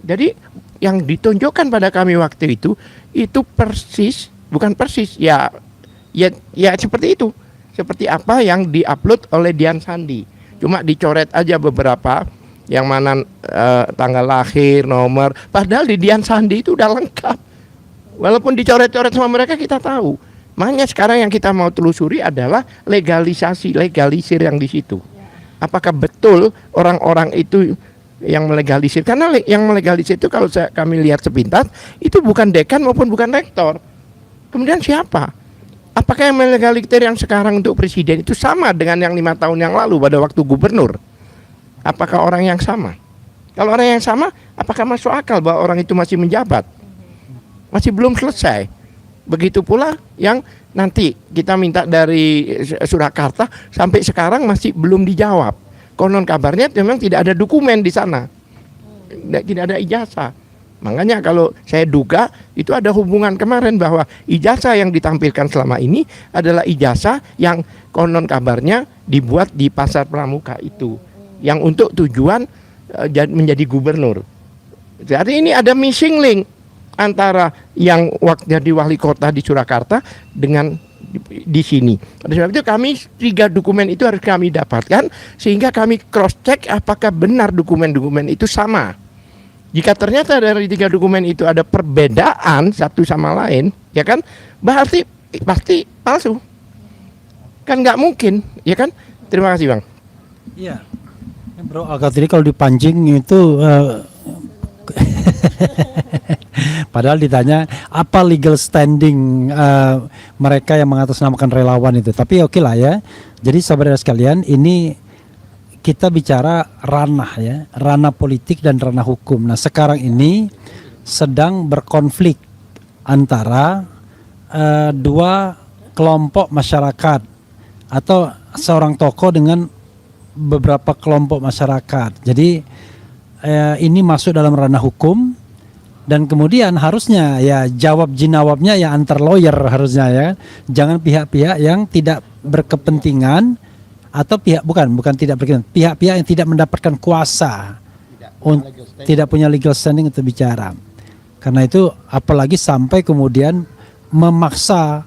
Jadi yang ditunjukkan pada kami waktu itu persis, bukan persis, ya seperti itu. Seperti apa yang diupload oleh Dian Sandi. Cuma dicoret aja beberapa yang mana tanggal lahir, nomor, padahal di Dian Sandi itu udah lengkap. Walaupun dicoret-coret sama mereka kita tahu. Makanya sekarang yang kita mau telusuri adalah legalisir yang di situ. Apakah betul orang-orang itu yang melegalisir? Karena yang melegalisir itu kalau kami lihat sepintas itu bukan dekan maupun bukan rektor. Kemudian siapa? Apakah yang melegalisir yang sekarang untuk presiden itu sama dengan yang 5 tahun yang lalu pada waktu gubernur? Apakah orang yang sama? Kalau orang yang sama, apakah masuk akal bahwa orang itu masih menjabat? Masih belum selesai. Begitu pula yang nanti kita minta dari Surakarta sampai sekarang masih belum dijawab. Konon kabarnya memang tidak ada dokumen di sana, tidak ada ijazah. Makanya kalau saya duga itu ada hubungan kemarin bahwa ijazah yang ditampilkan selama ini adalah ijazah yang konon kabarnya dibuat di Pasar Pramuka itu, yang untuk tujuan menjadi gubernur. Jadi ini ada missing link antara yang waktu jadi wali kota di Surakarta dengan di sini. Oleh sebab itu kami 3 dokumen itu harus kami dapatkan sehingga kami cross check apakah benar dokumen-dokumen itu sama. Jika ternyata dari 3 dokumen itu ada perbedaan satu sama lain, ya kan, berarti pasti palsu. Kan nggak mungkin, ya kan? Terima kasih, Bang. Iya. Bro, agak tadi kalau dipancing itu padahal ditanya apa legal standing mereka yang mengatasnamakan relawan itu. Tapi oke lah ya. Jadi saudara sekalian, ini kita bicara ranah ya, ranah politik dan ranah hukum. Nah, sekarang ini sedang berkonflik antara dua kelompok masyarakat atau seorang tokoh dengan beberapa kelompok masyarakat. Jadi ini masuk dalam ranah hukum dan kemudian harusnya ya jawab jinawabnya ya antar lawyer harusnya ya. Jangan pihak-pihak yang tidak berkepentingan atau bukan tidak berkepentingan, pihak-pihak yang tidak mendapatkan kuasa tidak punya legal standing untuk bicara. Karena itu apalagi sampai kemudian memaksa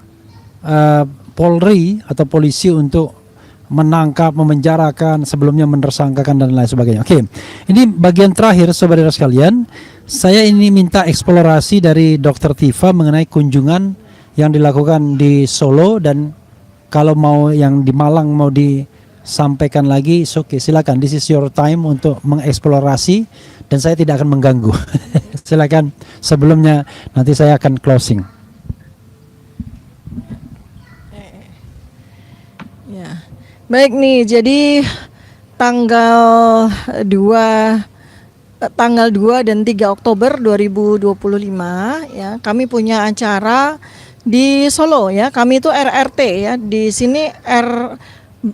Polri atau polisi untuk menangkap, memenjarakan, sebelumnya menersangkakan dan lain sebagainya. Oke, ini bagian terakhir saudara sekalian. Saya ini minta eksplorasi dari Dr. Tifa mengenai kunjungan yang dilakukan di Solo dan kalau mau yang di Malang mau disampaikan lagi, oke, silakan. This is your time untuk mengeksplorasi dan saya tidak akan mengganggu. Silakan. Sebelumnya nanti saya akan closing. Ya. Baik nih, jadi tanggal 2 dan 3 Oktober 2025 ya, kami punya acara di Solo ya. Kami itu RRT ya. Di sini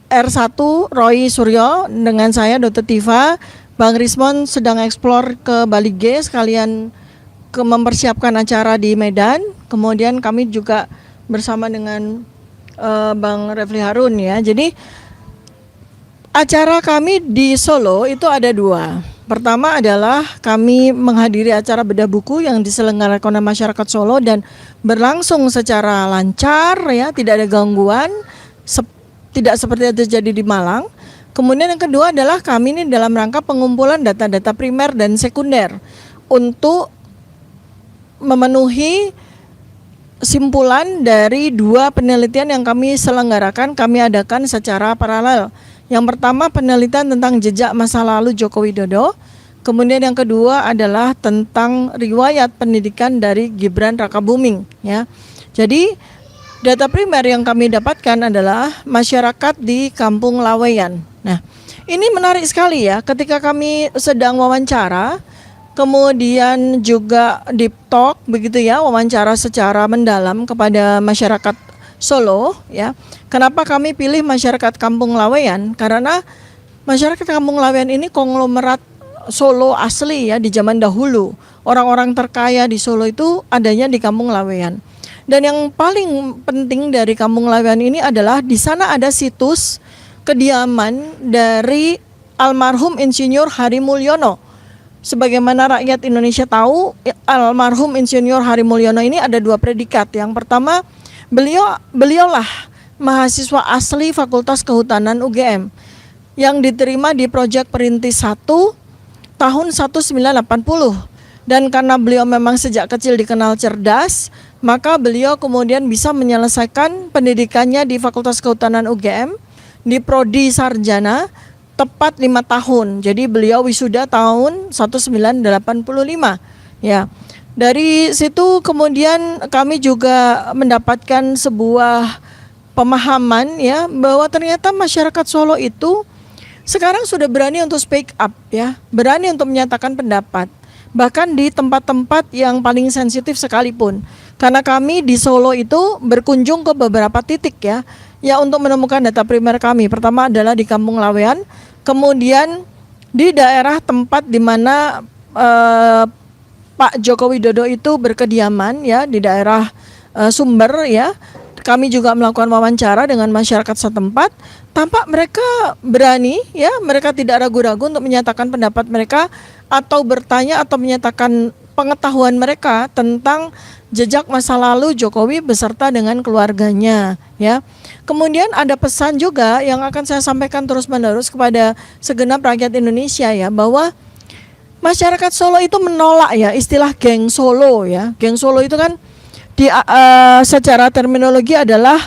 R1 Roy Suryo dengan saya Dr. Tifa, Bang Rismon sedang eksplor ke Bali G sekalian mempersiapkan acara di Medan. Kemudian kami juga bersama dengan Bang Refli Harun ya. Jadi acara kami di Solo itu ada 2. Pertama adalah kami menghadiri acara bedah buku yang diselenggarakan oleh masyarakat Solo dan berlangsung secara lancar ya, tidak ada gangguan, tidak seperti yang terjadi di Malang. Kemudian yang kedua adalah kami ini dalam rangka pengumpulan data-data primer dan sekunder untuk memenuhi simpulan dari 2 penelitian yang kami selenggarakan, kami adakan secara paralel. Yang pertama penelitian tentang jejak masa lalu Joko Widodo. Kemudian yang kedua adalah tentang riwayat pendidikan dari Gibran Rakabuming ya. Jadi data primer yang kami dapatkan adalah masyarakat di Kampung Laweyan. Nah, ini menarik sekali ya, ketika kami sedang wawancara, kemudian juga deep talk begitu ya, wawancara secara mendalam kepada masyarakat Solo ya. Kenapa kami pilih masyarakat Kampung Laweyan? Karena masyarakat Kampung Laweyan ini konglomerat Solo asli ya di zaman dahulu. Orang-orang terkaya di Solo itu adanya di Kampung Laweyan. Dan yang paling penting dari Kampung Laweyan ini adalah di sana ada situs kediaman dari almarhum Insinyur Hari Mulyono. Sebagaimana rakyat Indonesia tahu, almarhum Insinyur Hari Mulyono ini ada 2 predikat. Yang pertama, beliaulah mahasiswa asli Fakultas Kehutanan UGM yang diterima di Proyek Perintis 1 tahun 1980. Dan karena beliau memang sejak kecil dikenal cerdas, maka beliau kemudian bisa menyelesaikan pendidikannya di Fakultas Kehutanan UGM di Prodi Sarjana tepat 5 tahun. Jadi beliau wisuda tahun 1985 ya. Dari situ kemudian kami juga mendapatkan sebuah pemahaman ya, bahwa ternyata masyarakat Solo itu sekarang sudah berani untuk speak up ya, berani untuk menyatakan pendapat, bahkan di tempat-tempat yang paling sensitif sekalipun. Karena kami di Solo itu berkunjung ke beberapa titik ya untuk menemukan data primer kami. Pertama adalah di Kampung Laweyan, kemudian di daerah tempat di mana Pak Joko Widodo itu berkediaman ya, di daerah Sumber ya, kami juga melakukan wawancara dengan masyarakat setempat, tampak mereka berani, ya, mereka tidak ragu-ragu untuk menyatakan pendapat mereka atau bertanya atau menyatakan pengetahuan mereka tentang jejak masa lalu Jokowi beserta dengan keluarganya, ya. Kemudian ada pesan juga yang akan saya sampaikan terus-menerus kepada segenap rakyat Indonesia, ya, bahwa masyarakat Solo itu menolak, ya, istilah geng Solo, ya. Geng Solo itu kan secara terminologi adalah,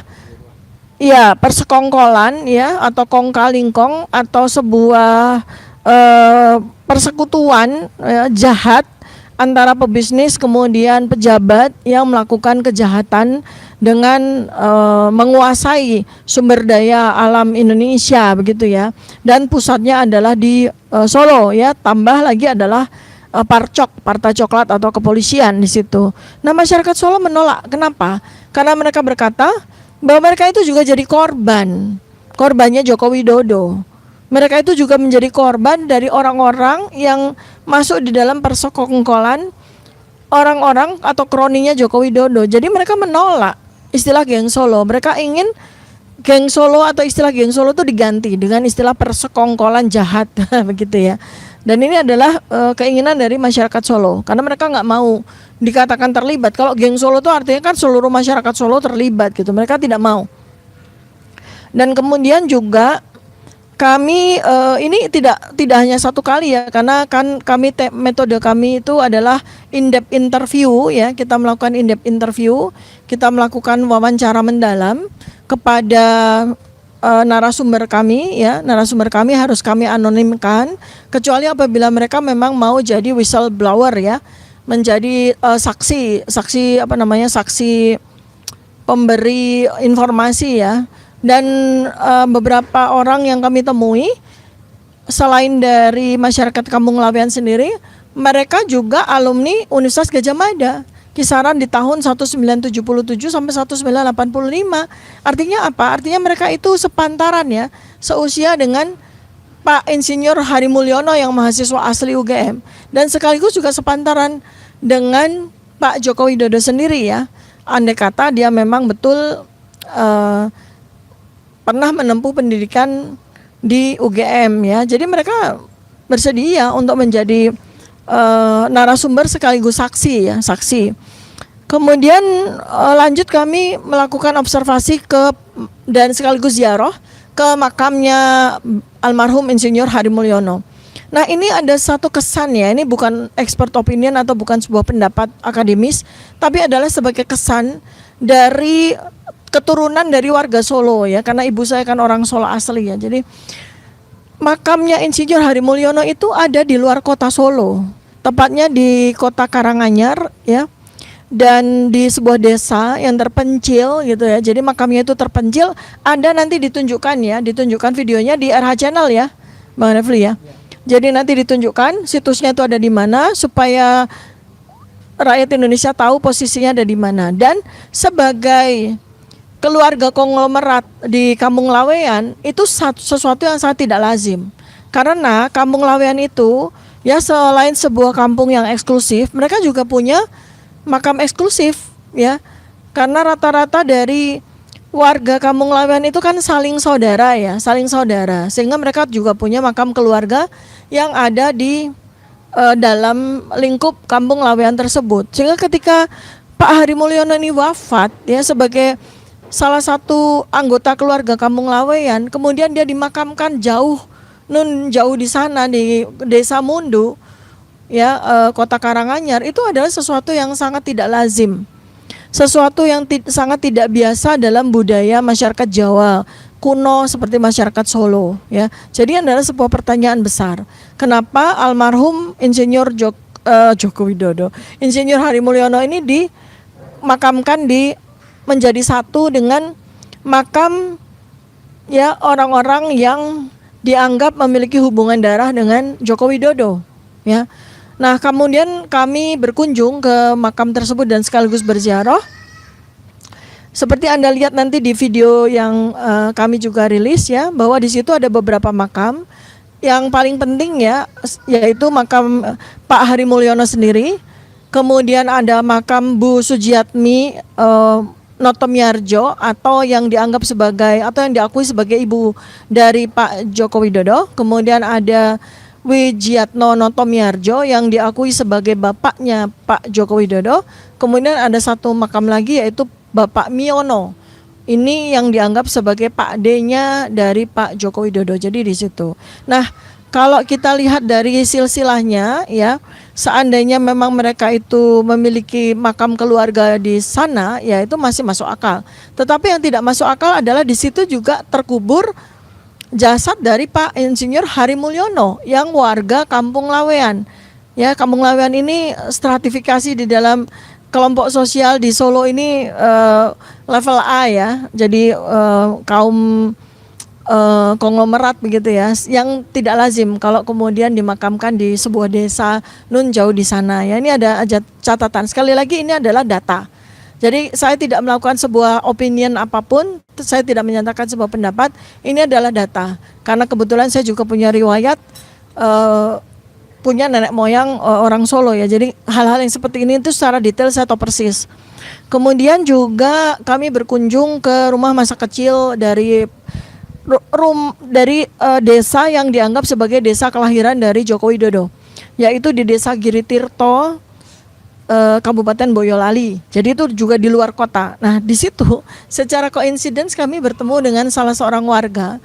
ya, persekongkolan, ya, atau kong kali kong, atau sebuah persekutuan, ya, jahat antara pebisnis kemudian pejabat yang melakukan kejahatan dengan menguasai sumber daya alam Indonesia, begitu, ya. Dan pusatnya adalah di Solo, ya. Tambah lagi adalah Partai Coklat atau kepolisian di situ. Nah, masyarakat Solo menolak. Kenapa? Karena mereka berkata bahwa mereka itu juga jadi korbannya Joko Widodo. Mereka itu juga menjadi korban dari orang-orang yang masuk di dalam persekongkolan orang-orang atau kroninya Joko Widodo. Jadi mereka menolak istilah geng Solo. Mereka ingin geng Solo atau istilah geng Solo itu diganti dengan istilah persekongkolan jahat, begitu, ya. Dan ini adalah keinginan dari masyarakat Solo, karena mereka nggak mau dikatakan terlibat. Kalau geng Solo itu artinya kan seluruh masyarakat Solo terlibat, gitu. Mereka tidak mau. Dan kemudian juga kami ini tidak hanya satu kali, ya, karena kan metode kami itu adalah in-depth interview, ya. Kita melakukan in-depth interview, kita melakukan wawancara mendalam kepada narasumber kami, ya. Narasumber kami harus kami anonimkan kecuali apabila mereka memang mau jadi whistleblower, ya, menjadi saksi pemberi informasi, ya. Dan beberapa orang yang kami temui selain dari masyarakat Kampung Lawean sendiri, mereka juga alumni Universitas Gadjah Mada. Kisaran di tahun 1977 sampai 1985. Artinya apa? Artinya mereka itu sepantaran, ya, seusia dengan Pak Insinyur Hari Mulyono yang mahasiswa asli UGM, dan sekaligus juga sepantaran dengan Pak Joko Widodo sendiri, ya. Andai kata dia memang betul pernah menempuh pendidikan di UGM, ya. Jadi mereka bersedia untuk menjadi narasumber sekaligus saksi, ya, saksi. Kemudian lanjut kami melakukan observasi dan sekaligus ziarah ke makamnya almarhum Insinyur Hari Mulyono. Nah, ini ada satu kesan, ya, ini bukan expert opinion atau bukan sebuah pendapat akademis, tapi adalah sebagai kesan dari keturunan dari warga Solo, ya, karena ibu saya kan orang Solo asli, ya. Jadi makamnya Insinyur Hari Mulyono itu ada di luar kota Solo, tepatnya di kota Karanganyar, ya, dan di sebuah desa yang terpencil, gitu, ya. Jadi makamnya itu terpencil. Ada nanti ditunjukkan, ya, ditunjukkan videonya di RH Channel, ya, Bang Refli, ya. Jadi nanti ditunjukkan situsnya itu ada di mana supaya rakyat Indonesia tahu posisinya ada di mana. Dan sebagai keluarga konglomerat di Kampung Lawean itu sesuatu yang sangat tidak lazim. Karena Kampung Lawean itu, ya, selain sebuah kampung yang eksklusif, mereka juga punya makam eksklusif, ya. Karena rata-rata dari warga Kampung Lawean itu kan saling saudara, ya, saling saudara. Sehingga mereka juga punya makam keluarga yang ada di dalam lingkup Kampung Lawean tersebut. Sehingga ketika Pak Hari Mulyono ini wafat, ya, sebagai salah satu anggota keluarga Kampung Lawean, kemudian dia dimakamkan jauh di sana di Desa Mundu, ya, kota Karanganyar. Itu adalah sesuatu yang sangat tidak lazim, sesuatu yang sangat tidak biasa dalam budaya masyarakat Jawa kuno seperti masyarakat Solo, ya. Jadi adalah sebuah pertanyaan besar, kenapa almarhum Insinyur Joko Widodo, Insinyur Hari Mulyono ini dimakamkan menjadi satu dengan makam, ya, orang-orang yang dianggap memiliki hubungan darah dengan Joko Widodo, ya. Nah, kemudian kami berkunjung ke makam tersebut dan sekaligus berziarah. Seperti Anda lihat nanti di video yang kami juga rilis, ya, bahwa di situ ada beberapa makam. Yang paling penting, ya, yaitu makam Pak Hari Mulyono sendiri. Kemudian ada makam Bu Sujiatmi Notomiarjo atau yang dianggap sebagai atau yang diakui sebagai ibu dari Pak Joko Widodo. Kemudian ada Wijiatno Notomiarjo yang diakui sebagai bapaknya Pak Joko Widodo. Kemudian ada satu makam lagi yaitu Bapak Miono. Ini yang dianggap sebagai Pak D-nya dari Pak Joko Widodo. Jadi di situ. Nah, kalau kita lihat dari silsilahnya ya, seandainya memang mereka itu memiliki makam keluarga di sana, ya itu masih masuk akal. Tetapi yang tidak masuk akal adalah di situ juga terkubur jasad dari Pak Insinyur Hari Mulyono yang warga Kampung Lawean. Ya, Kampung Lawean ini stratifikasi di dalam kelompok sosial di Solo ini level A ya. Jadi kaum konglomerat begitu ya, yang tidak lazim kalau kemudian dimakamkan di sebuah desa nun jauh di sana ya. Ini ada catatan, sekali lagi ini adalah data. Jadi saya tidak melakukan sebuah opinion apapun, saya tidak menyatakan sebuah pendapat, ini adalah data. Karena kebetulan saya juga punya riwayat, punya nenek moyang orang Solo ya, jadi hal-hal yang seperti ini itu secara detail saya tahu persis. Kemudian juga kami berkunjung ke rumah masa kecil dari desa yang dianggap sebagai desa kelahiran dari Joko Widodo, yaitu di Desa Giritirto, Kabupaten Boyolali. Jadi itu juga di luar kota. Nah, di situ secara koinsiden kami bertemu dengan salah seorang warga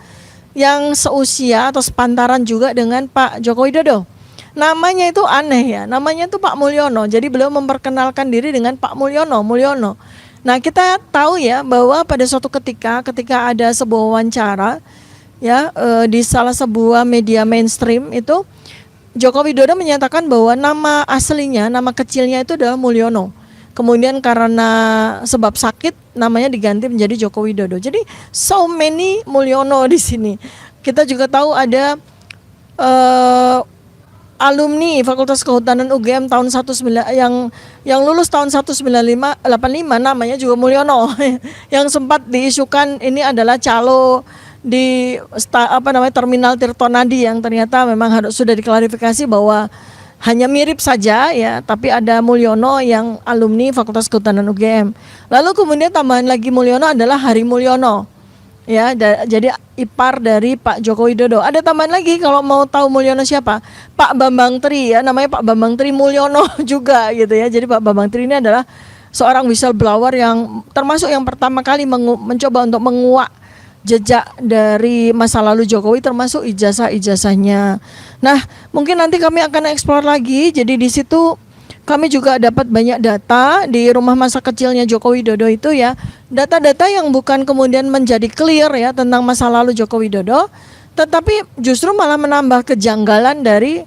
yang seusia atau sepantaran juga dengan Pak Joko Widodo. Namanya itu aneh ya, namanya itu Pak Mulyono. Jadi beliau memperkenalkan diri dengan Pak Mulyono. Nah, kita tahu ya bahwa pada suatu ketika ada sebuah wawancara ya di salah sebuah media mainstream itu Joko Widodo menyatakan bahwa nama aslinya, nama kecilnya itu adalah Mulyono. Kemudian karena sebab sakit namanya diganti menjadi Joko Widodo. Jadi so many Mulyono di sini. Kita juga tahu ada alumni Fakultas Kehutanan UGM tahun 19 yang lulus tahun 1985 namanya juga Mulyono yang sempat diisukan ini adalah calo di Terminal Tirtonadi yang ternyata memang sudah diklarifikasi bahwa hanya mirip saja ya, tapi ada Mulyono yang alumni Fakultas Kehutanan UGM. Lalu kemudian tambahan lagi Mulyono adalah Hari Mulyono. Ya, jadi ipar dari Pak Joko Widodo. Ada tambahan lagi kalau mau tahu Mulyono siapa? Pak Bambang Tri ya, namanya Pak Bambang Tri Mulyono juga gitu ya. Jadi Pak Bambang Tri ini adalah seorang whistleblower yang termasuk yang pertama kali mencoba untuk menguak jejak dari masa lalu Jokowi, termasuk ijazah-ijazahnya. Nah, mungkin nanti kami akan eksplor lagi. Jadi di situ kami juga dapat banyak data di rumah masa kecilnya Joko Widodo itu ya. Data-data yang bukan kemudian menjadi clear ya tentang masa lalu Joko Widodo, tetapi justru malah menambah kejanggalan dari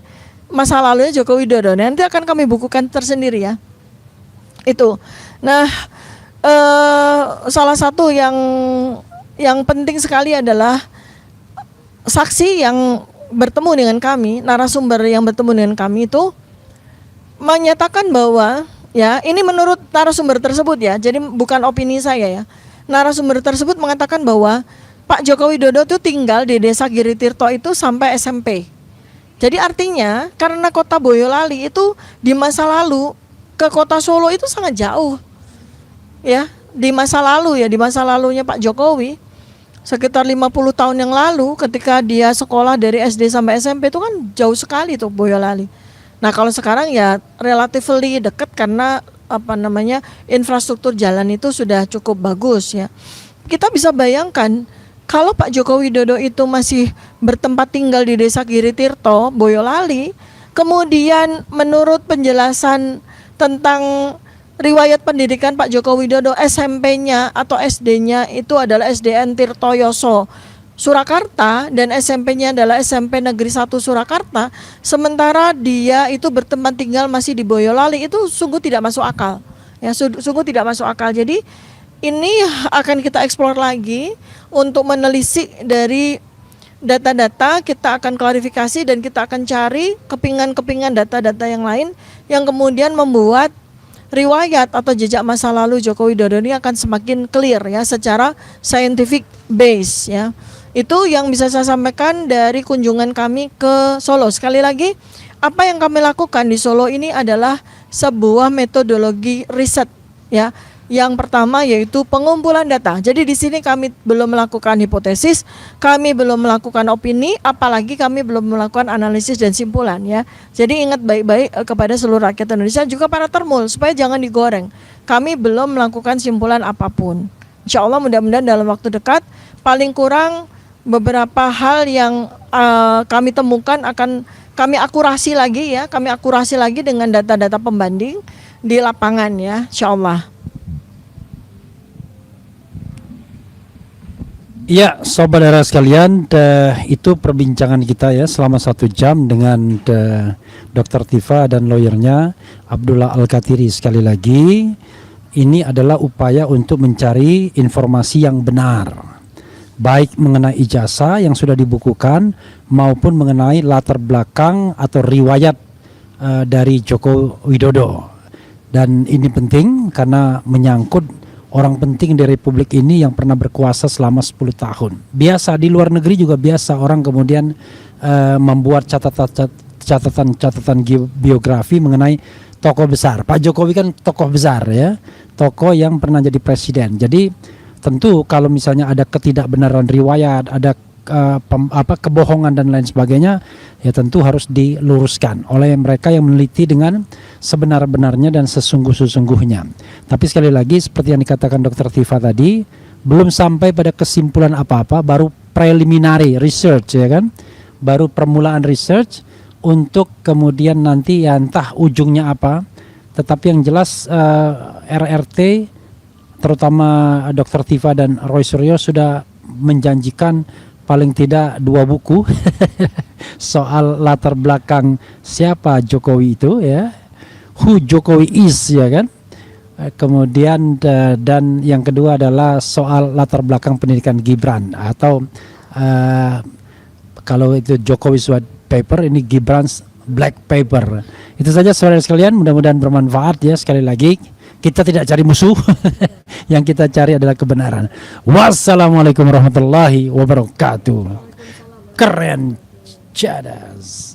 masa lalunya Joko Widodo. Nanti akan kami bukukan tersendiri ya. Itu. Nah, salah satu yang penting sekali adalah saksi yang bertemu dengan kami, narasumber yang bertemu dengan kami itu menyatakan bahwa ya, ini menurut narasumber tersebut ya, jadi bukan opini saya ya. Narasumber tersebut mengatakan bahwa Pak Joko Widodo itu tinggal di Desa Giritirto itu sampai SMP. Jadi artinya karena kota Boyolali itu di masa lalu ke kota Solo itu sangat jauh. Ya, di masa lalu ya, di masa lalunya Pak Jokowi sekitar 50 tahun yang lalu ketika dia sekolah dari SD sampai SMP itu kan jauh sekali tuh Boyolali. Nah, kalau sekarang ya relatively dekat karena infrastruktur jalan itu sudah cukup bagus ya. Kita bisa bayangkan kalau Pak Joko Widodo itu masih bertempat tinggal di Desa Giritirto, Boyolali, kemudian menurut penjelasan tentang riwayat pendidikan Pak Joko Widodo, SMP-nya atau SD-nya itu adalah SDN Tirtoyoso Surakarta dan SMP-nya adalah SMP Negeri 1 Surakarta, sementara dia itu bertempat tinggal masih di Boyolali, itu sungguh tidak masuk akal. Ya, sungguh tidak masuk akal. Jadi ini akan kita eksplor lagi untuk menelisik dari data-data, kita akan klarifikasi dan kita akan cari kepingan-kepingan data-data yang lain yang kemudian membuat riwayat atau jejak masa lalu Joko Widodo ini akan semakin clear ya secara scientific base ya. Itu yang bisa saya sampaikan dari kunjungan kami ke Solo. Sekali lagi, apa yang kami lakukan di Solo ini adalah sebuah metodologi riset ya, Yang pertama yaitu pengumpulan data. Jadi di sini kami belum melakukan hipotesis, kami belum melakukan opini, apalagi kami belum melakukan analisis dan simpulan ya. Jadi ingat baik-baik kepada seluruh rakyat Indonesia, juga para termul, supaya jangan digoreng. Kami belum melakukan simpulan apapun. Insya Allah mudah-mudahan dalam waktu dekat, paling kurang beberapa hal yang kami temukan akan kami akurasi lagi ya, kami akurasi lagi dengan data-data pembanding di lapangan ya, insya Allah. Ya, sobat era sekalian, itu perbincangan kita ya selama 1 jam dengan Dr. Tifa dan lawyernya Abdullah Al-Katiri. Sekali lagi, ini adalah upaya untuk mencari informasi yang benar, baik mengenai ijazah yang sudah dibukukan maupun mengenai latar belakang atau riwayat dari Joko Widodo. Dan ini penting karena menyangkut orang penting di Republik ini yang pernah berkuasa selama 10 tahun. Biasa di luar negeri juga biasa orang kemudian membuat catatan biografi mengenai tokoh besar. Pak Jokowi kan tokoh besar ya, tokoh yang pernah jadi presiden. Jadi tentu kalau misalnya ada ketidakbenaran riwayat, ada kebohongan dan lain sebagainya, ya tentu harus diluruskan oleh mereka yang meneliti dengan sebenar-benarnya dan sesungguh-sesungguhnya. Tapi sekali lagi seperti yang dikatakan Dr. Tifa tadi, belum sampai pada kesimpulan apa-apa, baru preliminary research ya kan, baru permulaan research untuk kemudian nanti ya entah ujungnya apa. Tetapi yang jelas RRT terutama Dr. Tifa dan Roy Suryo sudah menjanjikan paling tidak 2 buku soal latar belakang siapa Jokowi itu ya, who Jokowi is ya kan. Kemudian dan yang kedua adalah soal latar belakang pendidikan Gibran atau kalau itu Jokowi's white paper, ini Gibran's black paper. Itu saja saudara sekalian, mudah-mudahan bermanfaat ya. Sekali lagi kita tidak cari musuh, yang kita cari adalah kebenaran. Wassalamualaikum warahmatullahi wabarakatuh. Keren cadas.